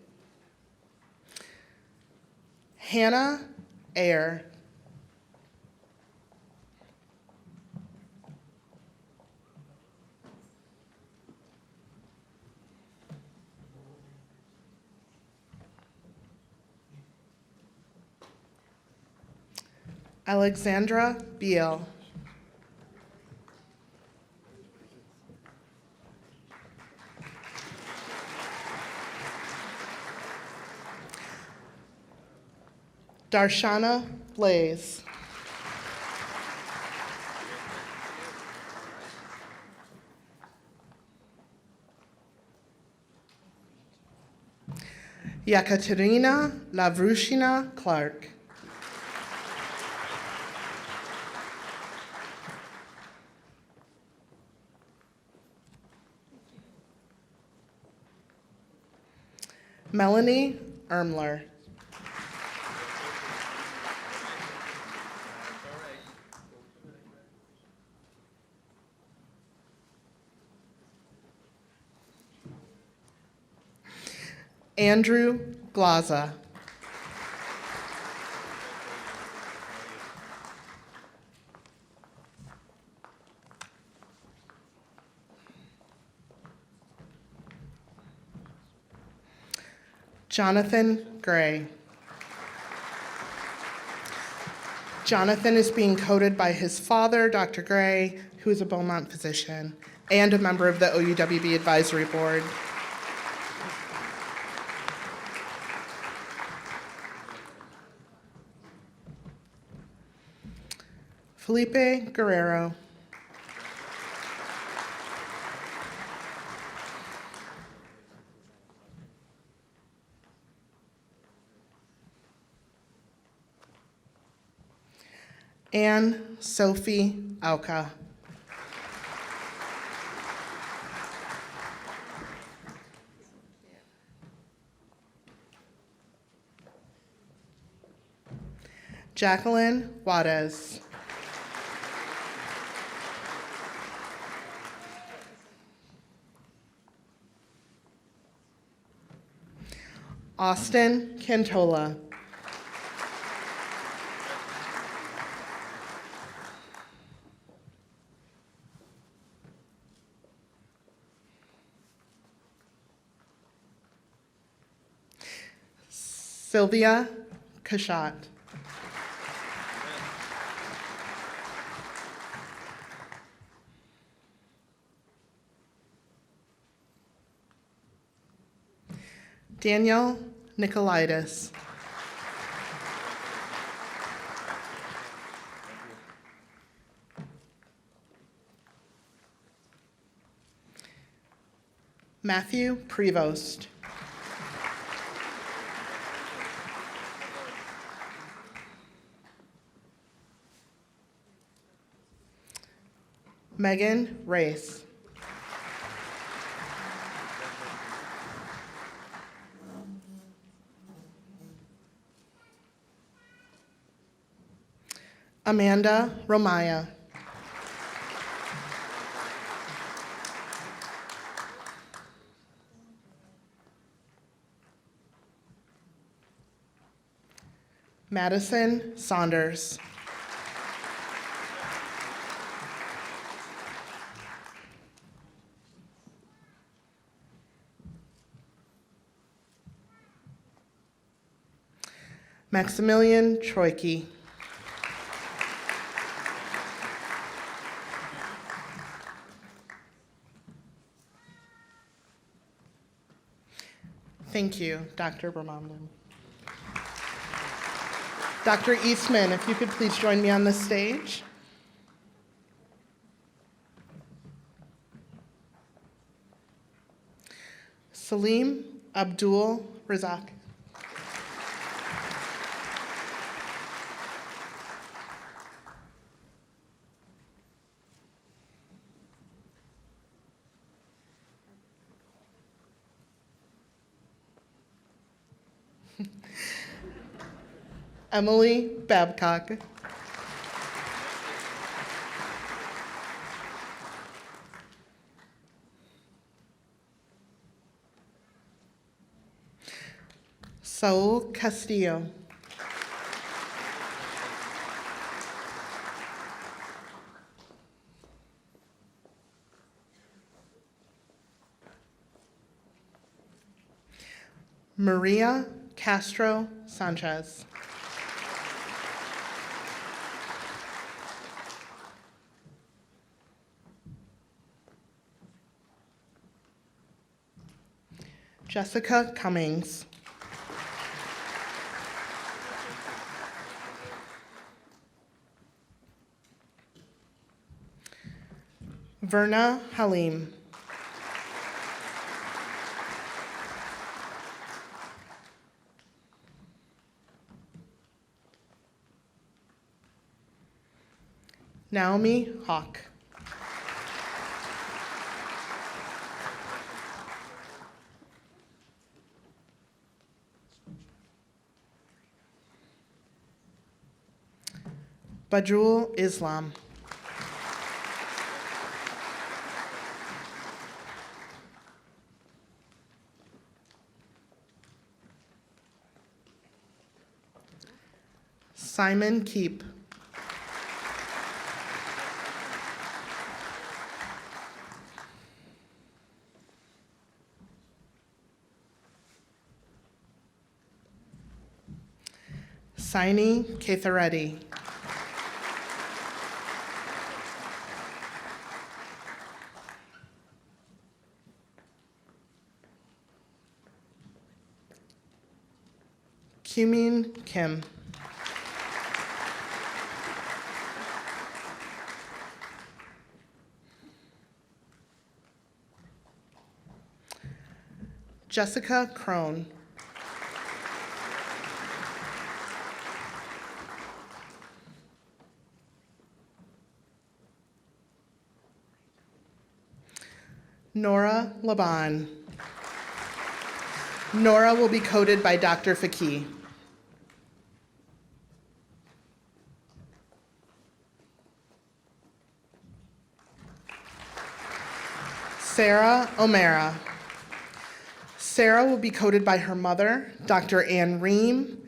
Hannah Ayer. Alexandra Beal. Darshana Blaze. Yekaterina Lavrushina Clark. Melanie Ermler. Andrew Glaza. Jonathan Gray. Jonathan is being coded by his father, Dr. Gray, who is a Beaumont physician and a member of the OUWB Advisory Board. Felipe Guerrero. Anne Sophie Auka. Jacqueline Juarez. Austin Cantola. Sylvia Kashat. Daniel Nicolaitis. Matthew Prevost. Megan Race. Amanda Romaya. Madison Saunders. Maximilian Troiki. Thank you, Dr. Bramondon. Dr. Eastman, if you could please join me on the stage. Salim Abdul Razak. Emily Babcock. Saul Castillo. Maria Castro Sanchez. Jessica Cummings. Verna Halim. Naomi Hawk. Bajul Islam. Simon Keep. Saini Kathareddy. Kumin Kim. Jessica Crone. Nora Laban. Nora will be coded by Dr. Faki. Sarah O'Mara. Sarah will be coded by her mother, Dr. Ann Ream,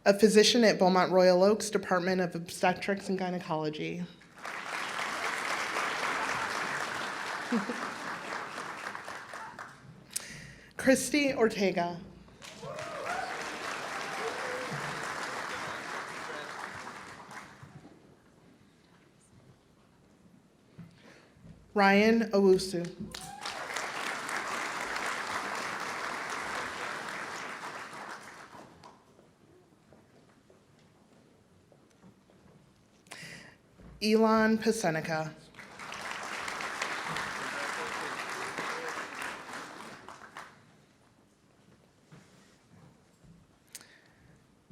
a physician at Beaumont Royal Oaks Department of Obstetrics and Gynecology. Christy Ortega. Ryan Owusu. Elon Pasenica.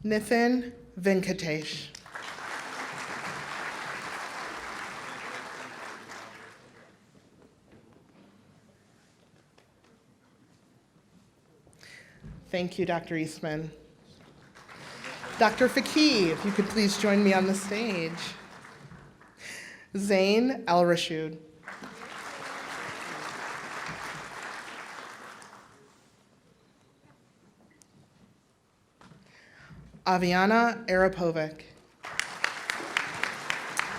Nithin Venkatesh. Thank you, Dr. Eastman. Dr. Faki, if you could please join me on the stage. Zain Al-Rashid. Aviana Arapovic.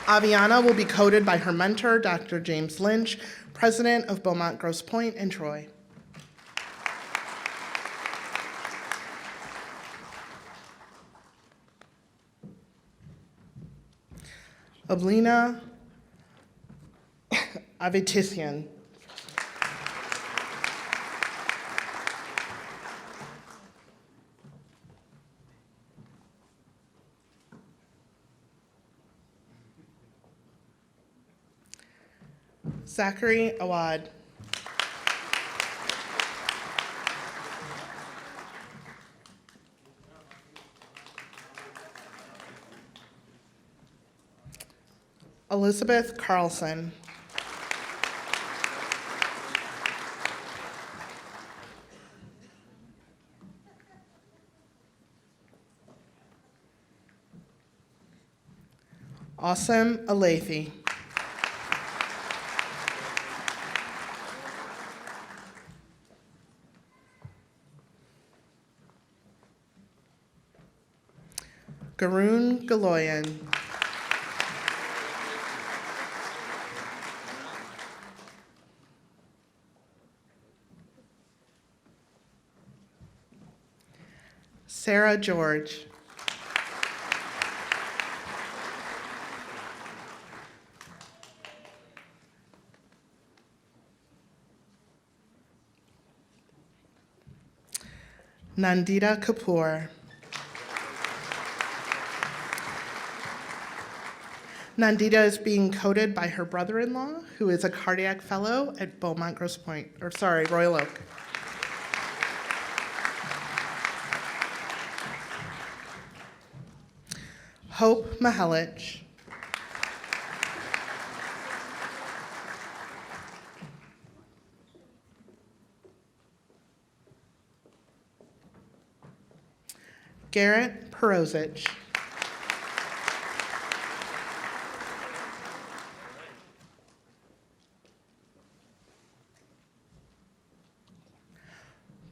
Aviana will be coded by her mentor, Dr. James Lynch, president of Beaumont Grosse Pointe and Troy. Oblina Avetisian. Zachary Awad. Elizabeth Carlson. Awesome Alethi. Garoon Galoyan. Sarah George. Nandita Kapoor. Nandita is being coded by her brother-in-law, who is a cardiac fellow at Beaumont Grosse Pointe, Royal Oak. Hope Mahelich. Garrett Perozich.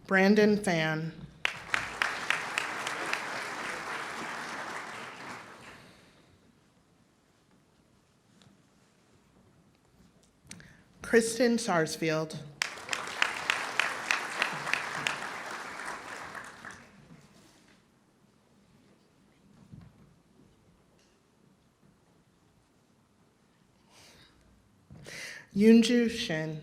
Brandon Fan. Kristen Sarsfield. Yunju Shin.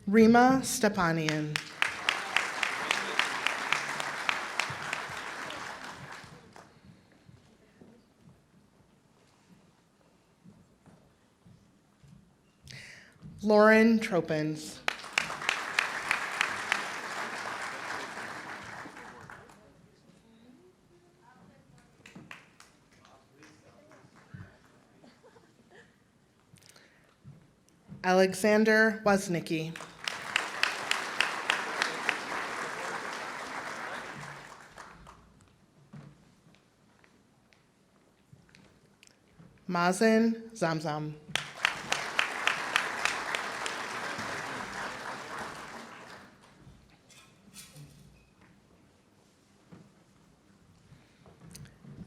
Rima Stepanian. Lauren Tropins. Alexander Woznicki. Mazen Zamzam.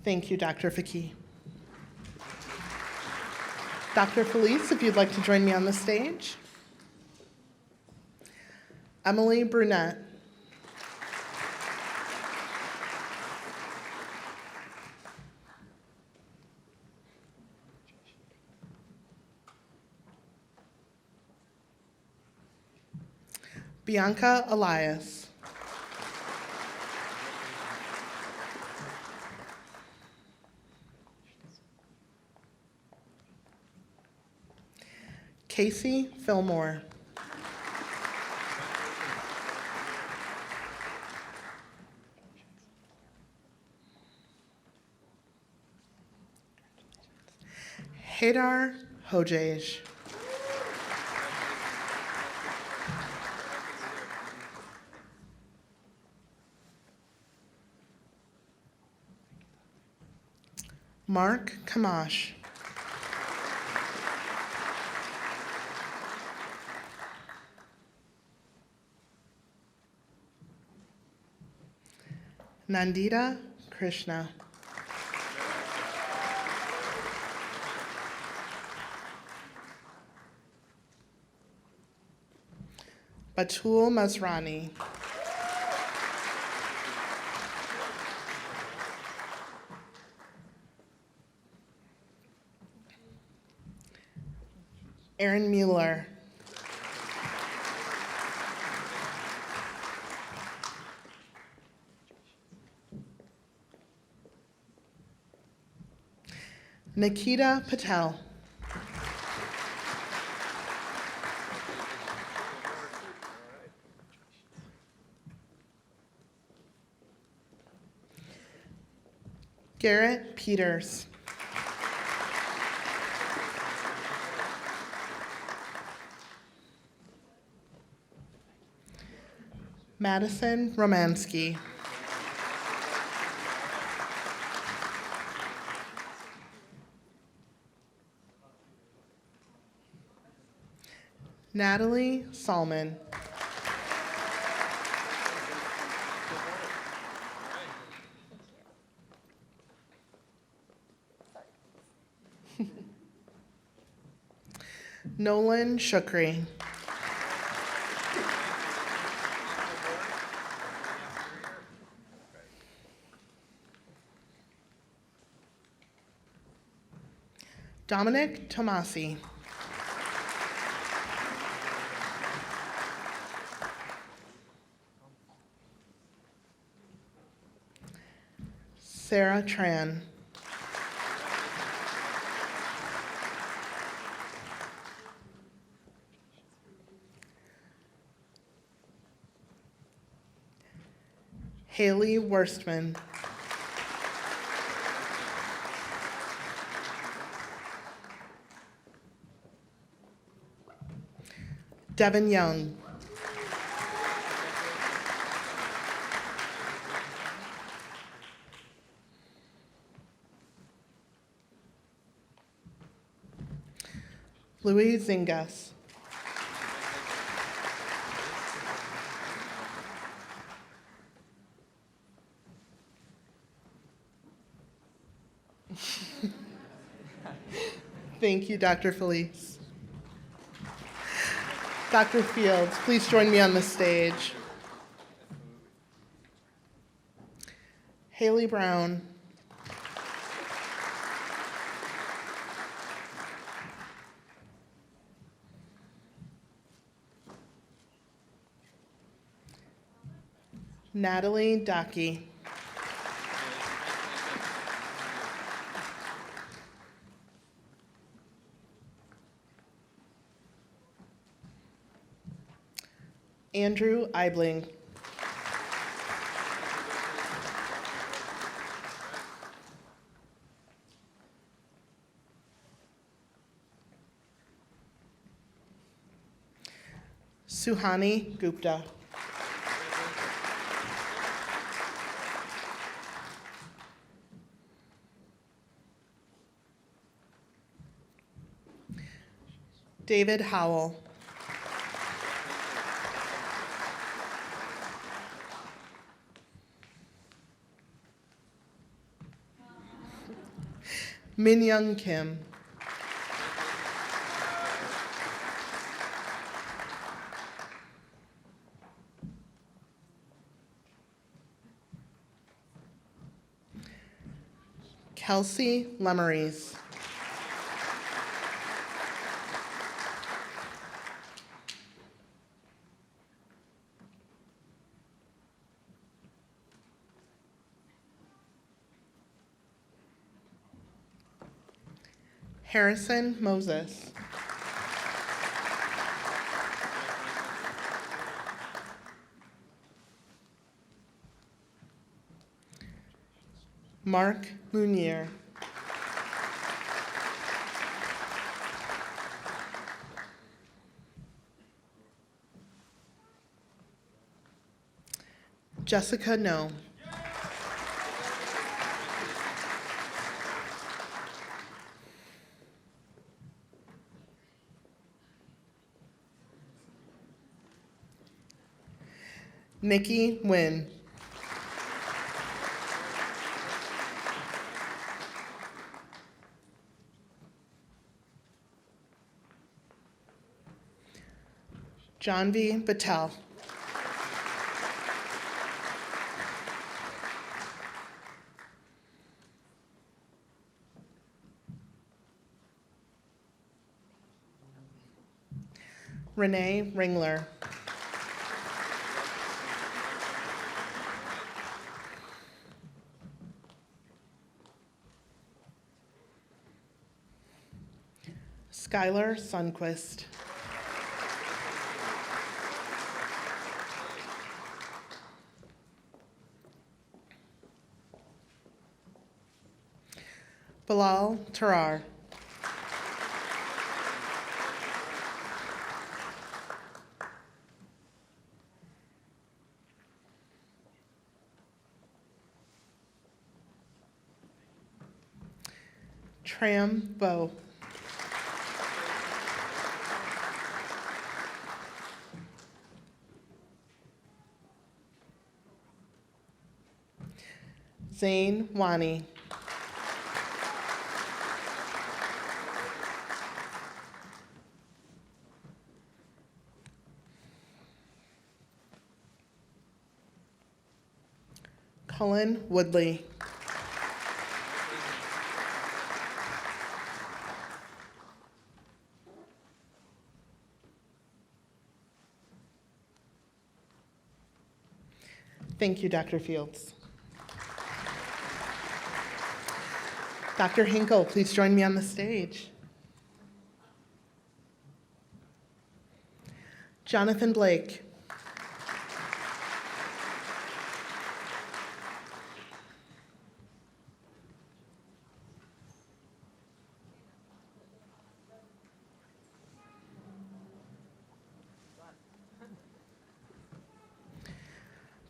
Thank you, Dr. Faki. Dr. Felice, if you'd like to join me on the stage. Emily Brunette. Bianca Elias. Casey Fillmore. Haydar Hojej. Mark Kamash. Nandita Krishna. Batul Masrani. Aaron Mueller. Nikita Patel. Garrett Peters. Madison Romansky. Natalie Salmon. Nolan Shukri. Dominic Tomasi. Sarah Tran. Haley Worstman. Devin Young. Louis Zingas. Thank you, Dr. Felice. Dr. Fields, please join me on the stage. Haley Brown. Natalie Dockey. Andrew Eibling. Suhani Gupta. David Howell. Min Young Kim. Kelsey Lemeries. Harrison Moses. Mark Munier. Jessica No. Nikki Nguyen. Janvi Patel. Renee Ringler. Skylar Sundquist. Bilal Tarar. Tram Bo. Zane Wani. Cullen Woodley. Thank you, Dr. Fields. Dr. Hinkle, please join me on the stage. Jonathan Blake.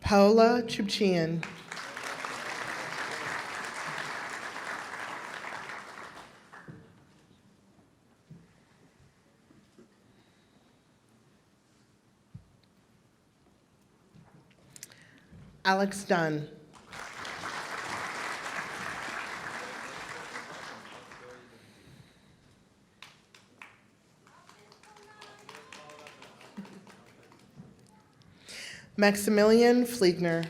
Paola Chubchian. Alex Dunn. Maximilian Fliegner.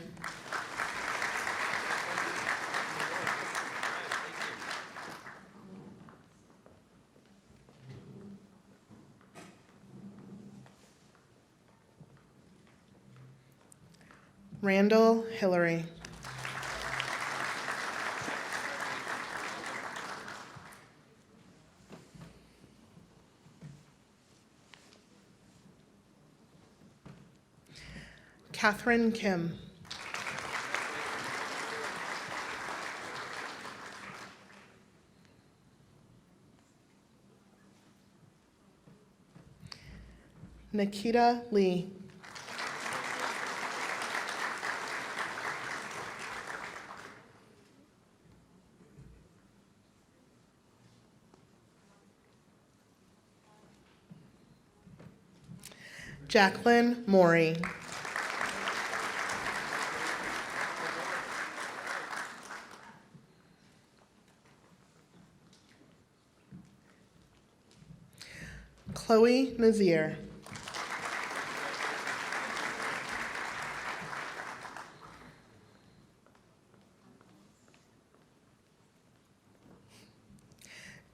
Randall Hillary. Catherine Kim. Nikita Lee. Jacqueline Maury. Chloe Nazir.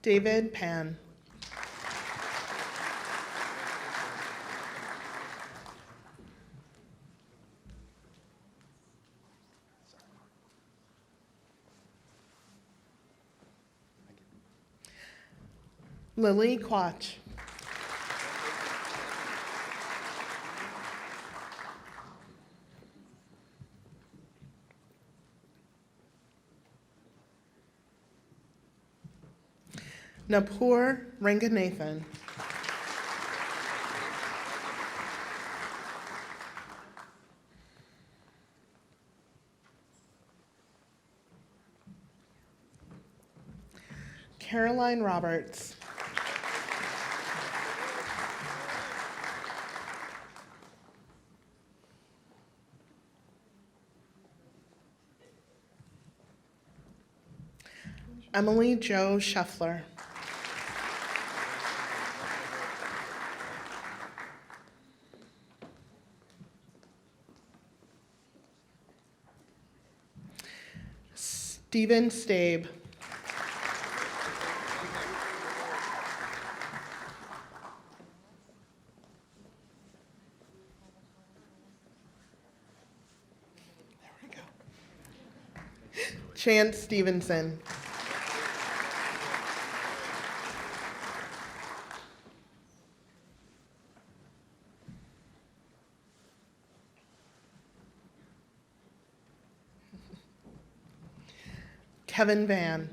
David Pan. Lily Quach. Napur Ranganathan. Caroline Roberts. Emily Jo Scheffler. Stephen Stabe. There we go. Chance Stevenson. Kevin Van.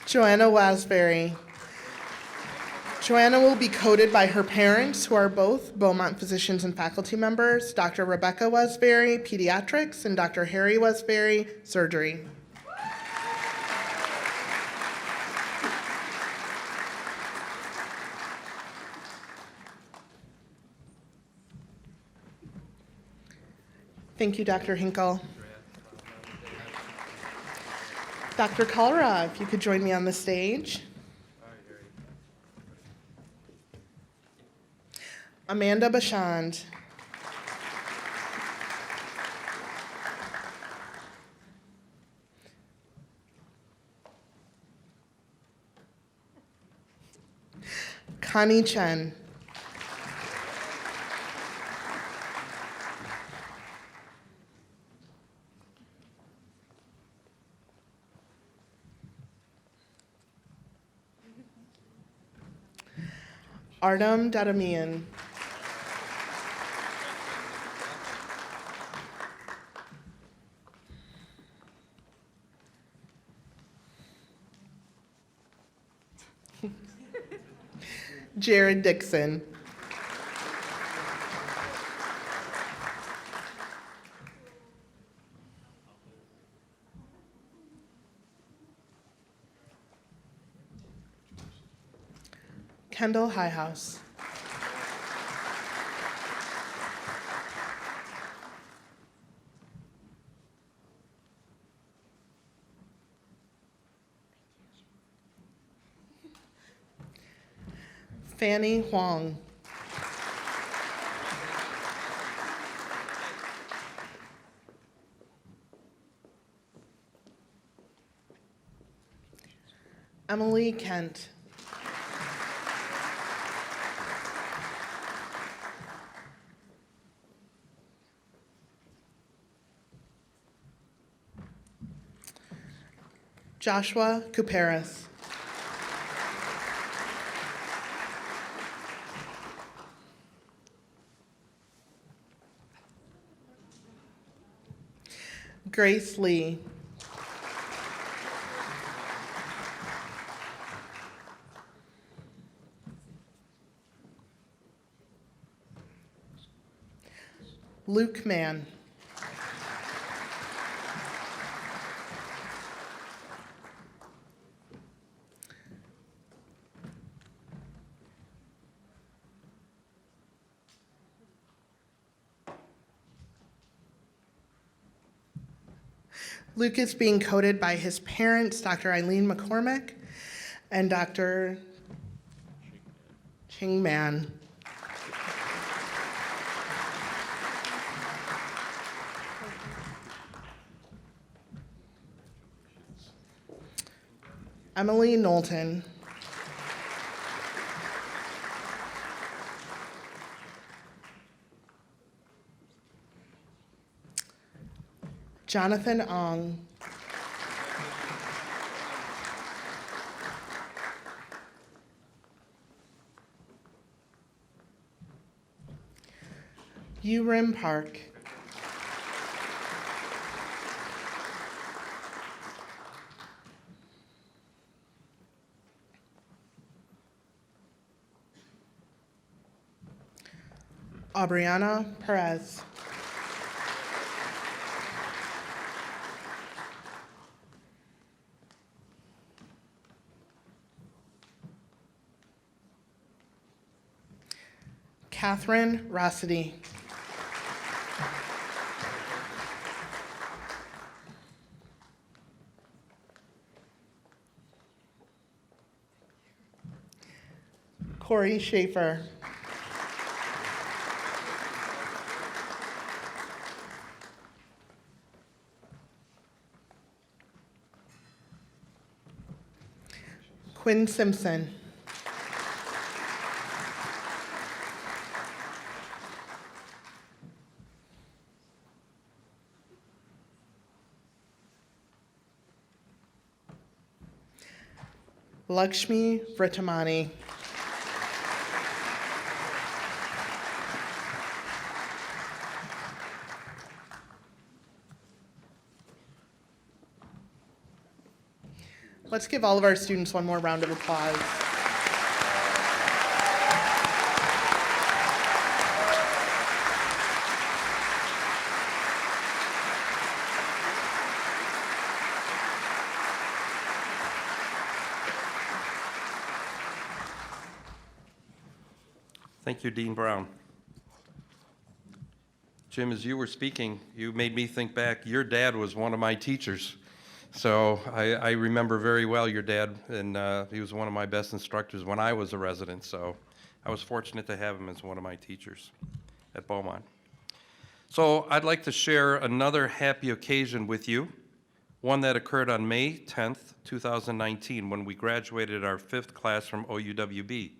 Joanna Wasbury. Joanna will be coded by her parents, who are both Beaumont physicians and faculty members, Dr. Rebecca Wasbury, pediatrics, and Dr. Harry Wasbury, surgery. Thank you, Dr. Hinkle. Dr. Kalra, if you could join me on the stage. Amanda Bashand. Connie Chen. Artem Dadamian. Jared Dixon. Kendall Highhouse. Fanny Huang. Emily Kent. Joshua Kuperas. Grace Lee. Luke Mann. Luke is being coded by his parents, Dr. Eileen McCormick and Dr. Ching Man. Emily Knowlton. Jonathan Ong. Urim Park. Aubriana Perez. Catherine Rossity. Corey Schaefer. Quinn Simpson. Lakshmi Vritamani. Let's give all of our students one more round of applause. Thank you, Dean Brown. Jim, as you were speaking, you made me think back. Your dad was one of my teachers. So I remember very well your dad, and he was one of my best instructors when I was a resident. So I was fortunate to have him as one of my teachers at Beaumont. So I'd like to share another happy occasion with you, one that occurred on May 10th, 2019, when we graduated our 5th class from OUWB.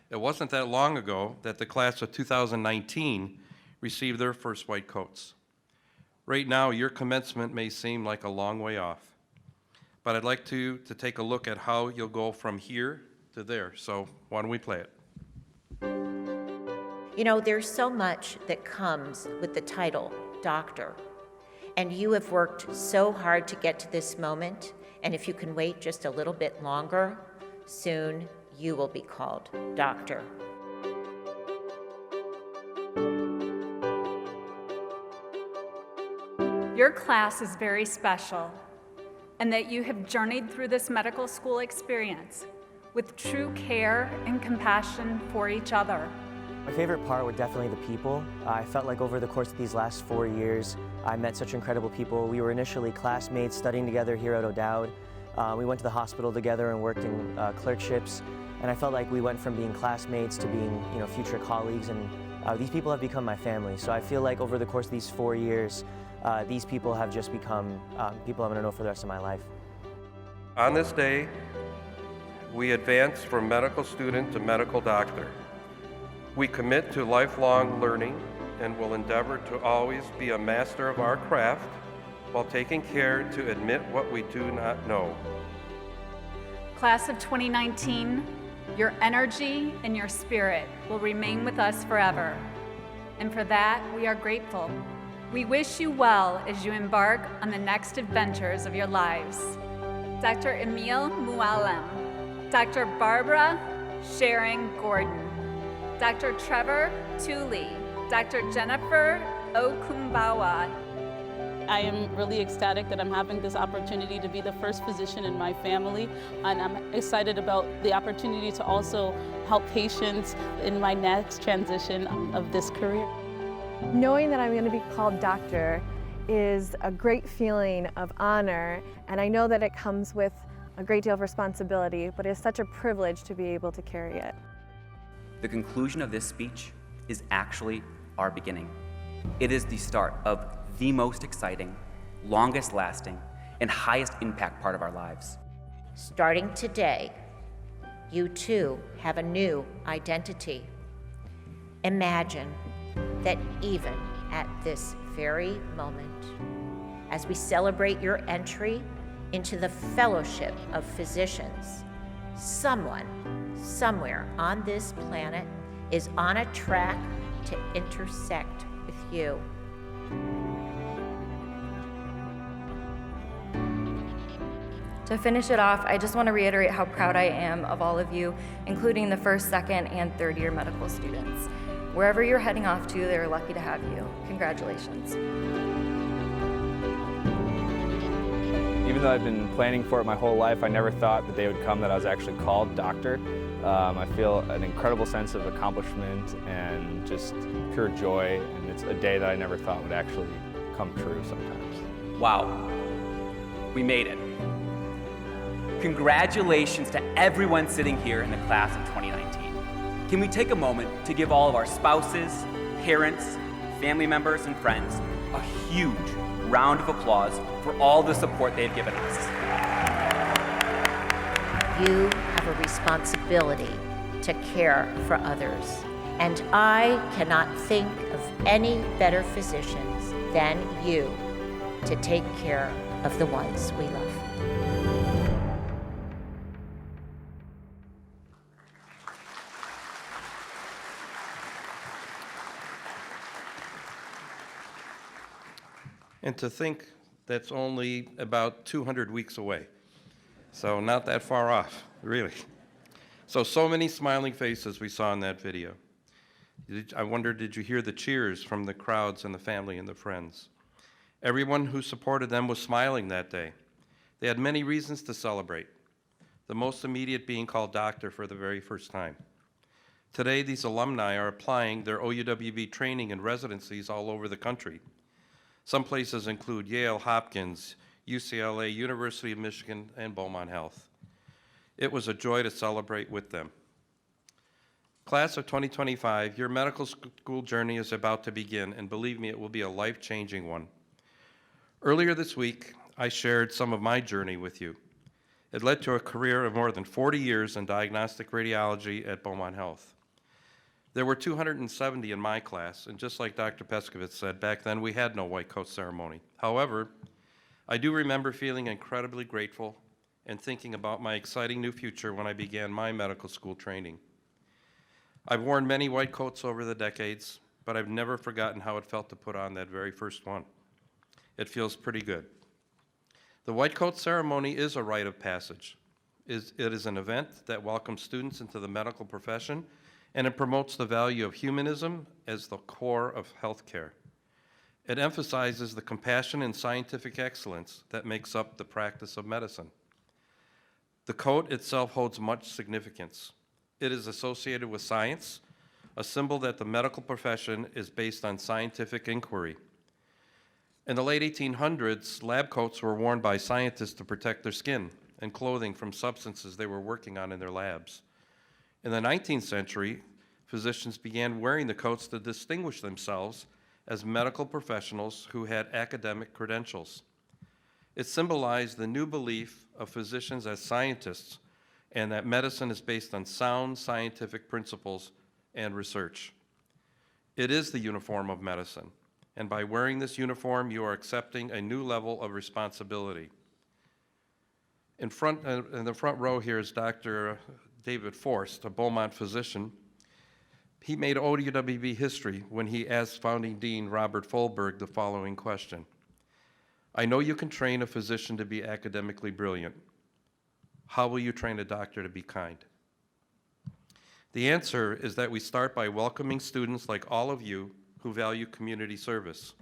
It wasn't that long ago that the class of 2019 received their first white coats. Right now, your commencement may seem like a long way off, but I'd like to take a look at how you'll go from here to there. So why don't we play it? You know, there's so much that comes with the title doctor, and you have worked so hard to get to this moment, and if you can wait just a little bit longer, soon you will be called doctor. Your class is very special, and that you have journeyed through this medical school experience with true care and compassion for each other. My favorite part were definitely the people. I felt like over the course of these last 4 years, I met such incredible people. We were initially classmates studying together here at OUWB. We went to the hospital together and worked in clerkships, and I felt like we went from being classmates to being, future colleagues, and these people have become my family. So I feel like over the course of these 4 years, these people have just become people I'm going to know for the rest of my life. On this day, we advance from medical student to medical doctor. We commit to lifelong learning and will endeavor to always be a master of our craft while taking care to admit what we do not know. Class of 2019, your energy and your spirit will remain with us forever. And for that, we are grateful. We wish you well as you embark on the next adventures of your lives. Dr. Emil Mualem, Dr. Barbara Sharon Gordon, Dr. Trevor Tooley, Dr. Jennifer Okumbawa. I am really ecstatic that I'm having this opportunity to be the first physician in my family, and I'm excited about the opportunity to also help patients in my next transition of this career. Knowing that I'm going to be called doctor is a great feeling of honor, and I know that it comes with a great deal of responsibility, but it's such a privilege to be able to carry it. The conclusion of this speech is actually our beginning. It is the start of the most exciting, longest lasting, and highest impact part of our lives. Starting today, you too have a new identity. Imagine that even at this very moment, as we celebrate your entry into the fellowship of physicians, someone, somewhere on this planet is on a track to intersect with you. To finish it off, I just want to reiterate how proud I am of all of you, including the first, second, and third year medical students. Wherever you're heading off to, they're lucky to have you. Congratulations. Even though I've been planning for it my whole life, I never thought the day would come that I was actually called doctor. I feel an incredible sense of accomplishment and just pure joy, and it's a day that I never thought would actually come true sometimes. Wow, we made it. Congratulations to everyone sitting here in the class of 2019. Can we take a moment to give all of our spouses, parents, family members, and friends a huge round of applause for all the support they've given us. You have a responsibility to care for others, and I cannot think of any better physicians than you to take care of the ones we love. And to think that's only about 200 weeks away. So not that far off, really. So many smiling faces we saw in that video. I wonder, did you hear the cheers from the crowds and the family and the friends? Everyone who supported them was smiling that day. They had many reasons to celebrate, the most immediate being called doctor for the very first time. Today, these alumni are applying their OUWB training and residencies all over the country. Some places include Yale, Hopkins, UCLA, University of Michigan, and Beaumont Health. It was a joy to celebrate with them. Class of 2025, your medical school journey is about to begin, and believe me, it will be a life-changing one. Earlier this week, I shared some of my journey with you. It led to a career of more than 40 years in diagnostic radiology at Beaumont Health. There were 270 in my class, and just like Dr. Peskovitz said, back then we had no white coat ceremony. However, I do remember feeling incredibly grateful and thinking about my exciting new future when I began my medical school training. I've worn many white coats over the decades, but I've never forgotten how it felt to put on that very first one. It feels pretty good. The white coat ceremony is a rite of passage. It is an event that welcomes students into the medical profession, and it promotes the value of humanism as the core of healthcare. It emphasizes the compassion and scientific excellence that makes up the practice of medicine. The coat itself holds much significance. It is associated with science, a symbol that the medical profession is based on scientific inquiry. In the late 1800s, lab coats were worn by scientists to protect their skin and clothing from substances they were working on in their labs. In the 19th century, physicians began wearing the coats to distinguish themselves as medical professionals who had academic credentials. It symbolized the new belief of physicians as scientists and that medicine is based on sound scientific principles and research. It is the uniform of medicine, and by wearing this uniform, you are accepting a new level of responsibility. In the front row here is Dr. David Forst, a Beaumont physician. He made OUWB history when he asked founding Dean Robert Folberg the following question. I know you can train a physician to be academically brilliant. How will you train a doctor to be kind? The answer is that we start by welcoming students like all of you who value community service.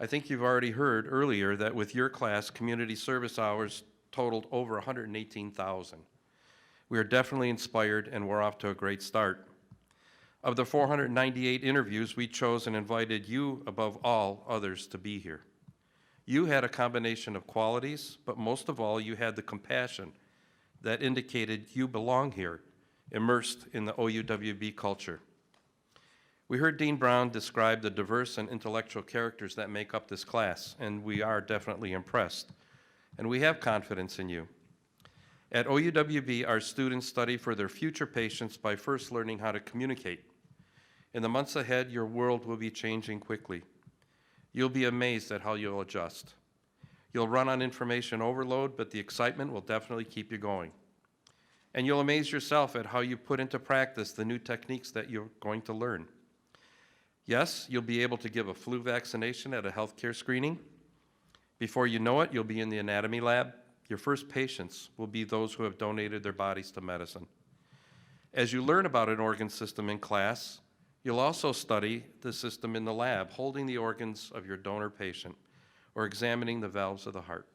I think you've already heard earlier that with your class, community service hours totaled over 118,000. We are definitely inspired and we're off to a great start. Of the 498 interviews, we chose and invited you above all others to be here. You had a combination of qualities, but most of all, you had the compassion that indicated you belong here, immersed in the OUWB culture. We heard Dean Brown describe the diverse and intellectual characters that make up this class, and we are definitely impressed. And we have confidence in you. At OUWB, our students study for their future patients by first learning how to communicate. In the months ahead, your world will be changing quickly. You'll be amazed at how you'll adjust. You'll run on information overload, but the excitement will definitely keep you going. And you'll amaze yourself at how you put into practice the new techniques that you're going to learn. Yes, you'll be able to give a flu vaccination at a healthcare screening. Before you know it, you'll be in the anatomy lab. Your first patients will be those who have donated their bodies to medicine. As you learn about an organ system in class, you'll also study the system in the lab, holding the organs of your donor patient or examining the valves of the heart.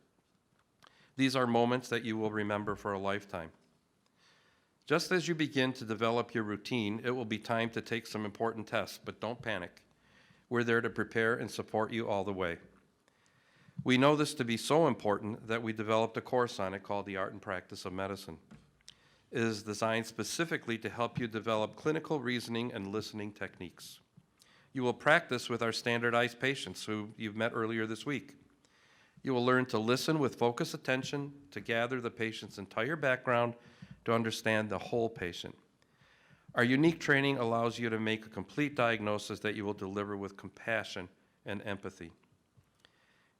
These are moments that you will remember for a lifetime. Just as you begin to develop your routine, it will be time to take some important tests, but don't panic. We're there to prepare and support you all the way. We know this to be so important that we developed a course on it called The Art and Practice of Medicine. It is designed specifically to help you develop clinical reasoning and listening techniques. You will practice with our standardized patients who you've met earlier this week. You will learn to listen with focused attention, to gather the patient's entire background, to understand the whole patient. Our unique training allows you to make a complete diagnosis that you will deliver with compassion and empathy.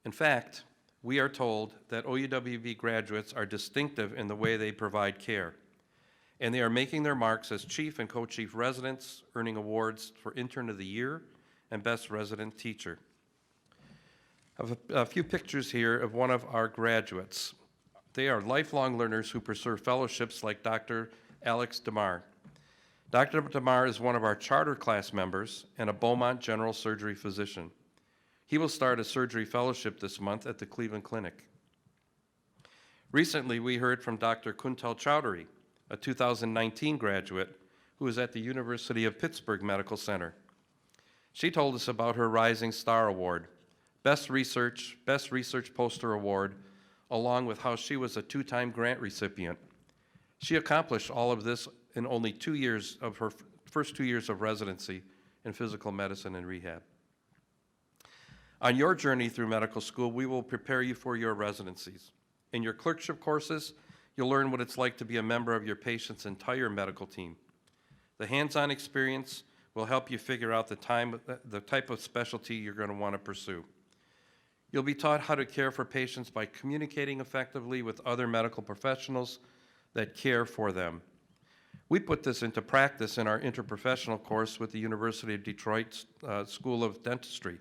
In fact, we are told that OUWB graduates are distinctive in the way they provide care, and they are making their marks as chief and co-chief residents, earning awards for Intern of the Year and Best Resident Teacher. I have a few pictures here of one of our graduates. They are lifelong learners who pursue fellowships like Dr. Alex DeMar. Dr. DeMar is one of our charter class members and a Beaumont general surgery physician. He will start a surgery fellowship this month at the Cleveland Clinic. Recently, we heard from Dr. Kuntal Chowdhury, a 2019 graduate who is at the University of Pittsburgh Medical Center. She told us about her Rising Star Award, Best Research Poster Award, along with how she was a 2-time grant recipient. She accomplished all of this in only 2 years of her first 2 years of residency in physical medicine and rehab. On your journey through medical school, we will prepare you for your residencies. In your clerkship courses, you'll learn what it's like to be a member of your patient's entire medical team. The hands-on experience will help you figure out the type of specialty you're going to want to pursue. You'll be taught how to care for patients by communicating effectively with other medical professionals that care for them. We put this into practice in our interprofessional course with the University of Detroit School of Dentistry.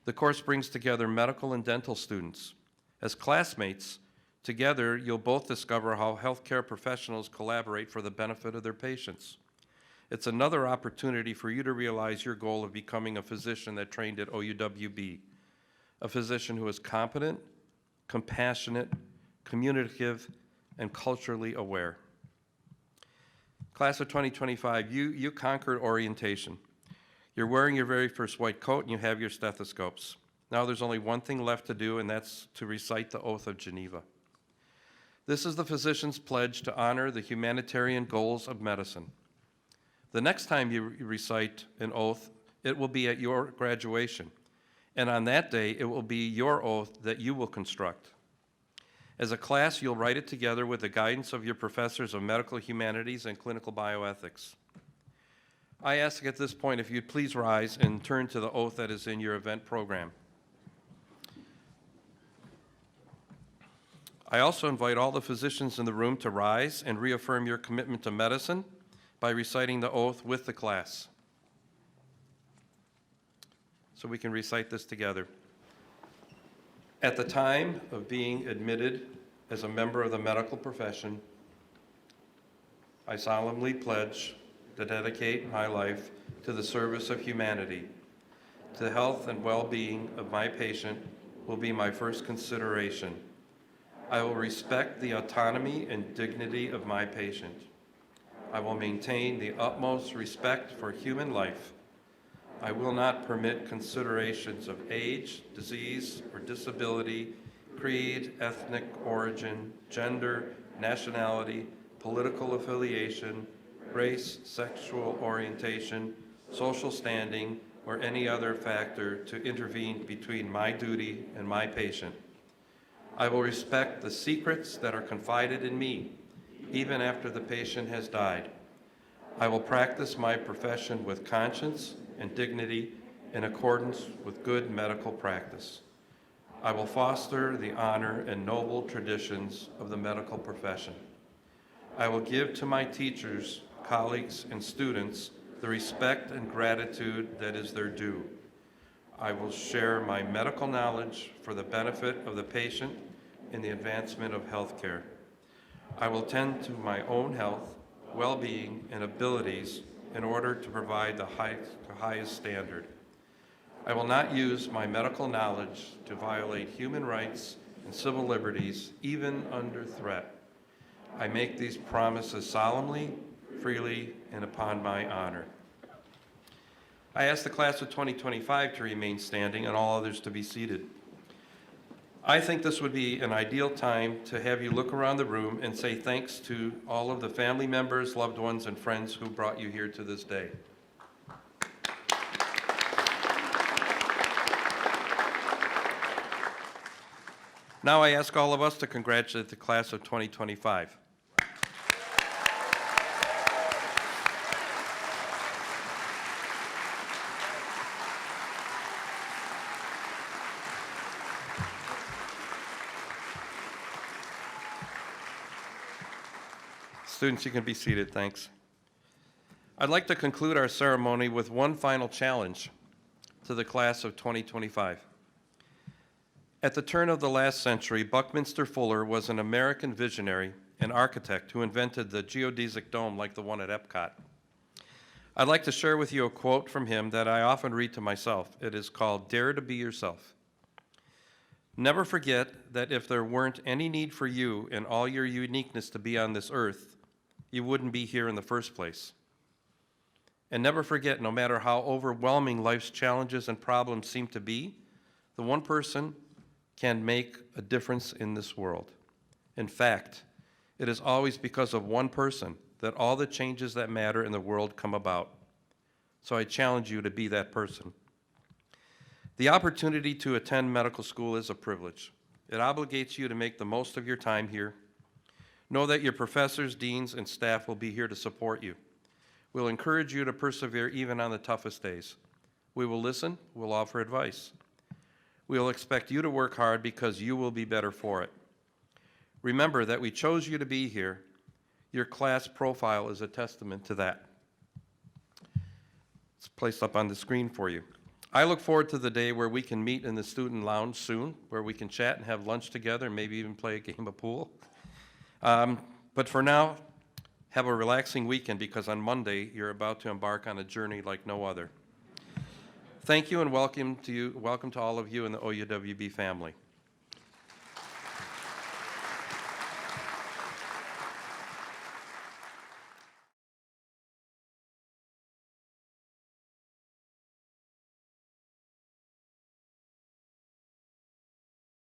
The course brings together medical and dental students. As classmates, together you'll both discover how healthcare professionals collaborate for the benefit of their patients. It's another opportunity for you to realize your goal of becoming a physician that trained at OUWB. A physician who is competent, compassionate, communicative, and culturally aware. Class of 2025, you conquered orientation. You're wearing your very first white coat and you have your stethoscopes. Now there's only one thing left to do, and that's to recite the Oath of Geneva. This is the physician's pledge to honor the humanitarian goals of medicine. The next time you recite an oath, it will be at your graduation. And on that day, it will be your oath that you will construct. As a class, you'll write it together with the guidance of your professors of medical humanities and clinical bioethics. I ask at this point if you'd please rise and turn to the oath that is in your event program. I also invite all the physicians in the room to rise and reaffirm your commitment to medicine by reciting the oath with the class. So we can recite this together. At the time of being admitted as a member of the medical profession, I solemnly pledge to dedicate my life to the service of humanity. The health and well-being of my patient will be my first consideration. I will respect the autonomy and dignity of my patient. I will maintain the utmost respect for human life. I will not permit considerations of age, disease, or disability, creed, ethnic origin, gender, nationality, political affiliation, race, sexual orientation, social standing, or any other factor to intervene between my duty and my patient. I will respect the secrets that are confided in me, even after the patient has died. I will practice my profession with conscience and dignity in accordance with good medical practice. I will foster the honor and noble traditions of the medical profession. I will give to my teachers, colleagues, and students the respect and gratitude that is their due. I will share my medical knowledge for the benefit of the patient in the advancement of healthcare. I will tend to my own health, well-being, and abilities in order to provide the highest standard. I will not use my medical knowledge to violate human rights and civil liberties, even under threat. I make these promises solemnly, freely, and upon my honor. I ask the class of 2025 to remain standing and all others to be seated. I think this would be an ideal time to have you look around the room and say thanks to all of the family members, loved ones, and friends who brought you here to this day. Now I ask all of us to congratulate the class of 2025. Students, you can be seated, thanks. I'd like to conclude our ceremony with one final challenge to the class of 2025. At the turn of the last century, Buckminster Fuller was an American visionary and architect who invented the geodesic dome like the one at Epcot. I'd like to share with you a quote from him that I often read to myself. It is called, "Dare to be yourself. Never forget that if there weren't any need for you and all your uniqueness to be on this earth, you wouldn't be here in the first place. And never forget, no matter how overwhelming life's challenges and problems seem to be, the one person can make a difference in this world. In fact, it is always because of one person that all the changes that matter in the world come about. So I challenge you to be that person." The opportunity to attend medical school is a privilege. It obligates you to make the most of your time here. Know that your professors, deans, and staff will be here to support you. We'll encourage you to persevere even on the toughest days. We will listen, we'll offer advice. We'll expect you to work hard because you will be better for it. Remember that we chose you to be here. Your class profile is a testament to that. It's placed up on the screen for you. I look forward to the day where we can meet in the student lounge soon, where we can chat and have lunch together and maybe even play a game of pool. But for now, have a relaxing weekend because on Monday you're about to embark on a journey like no other. Thank you and welcome to all of you in the OUWB family.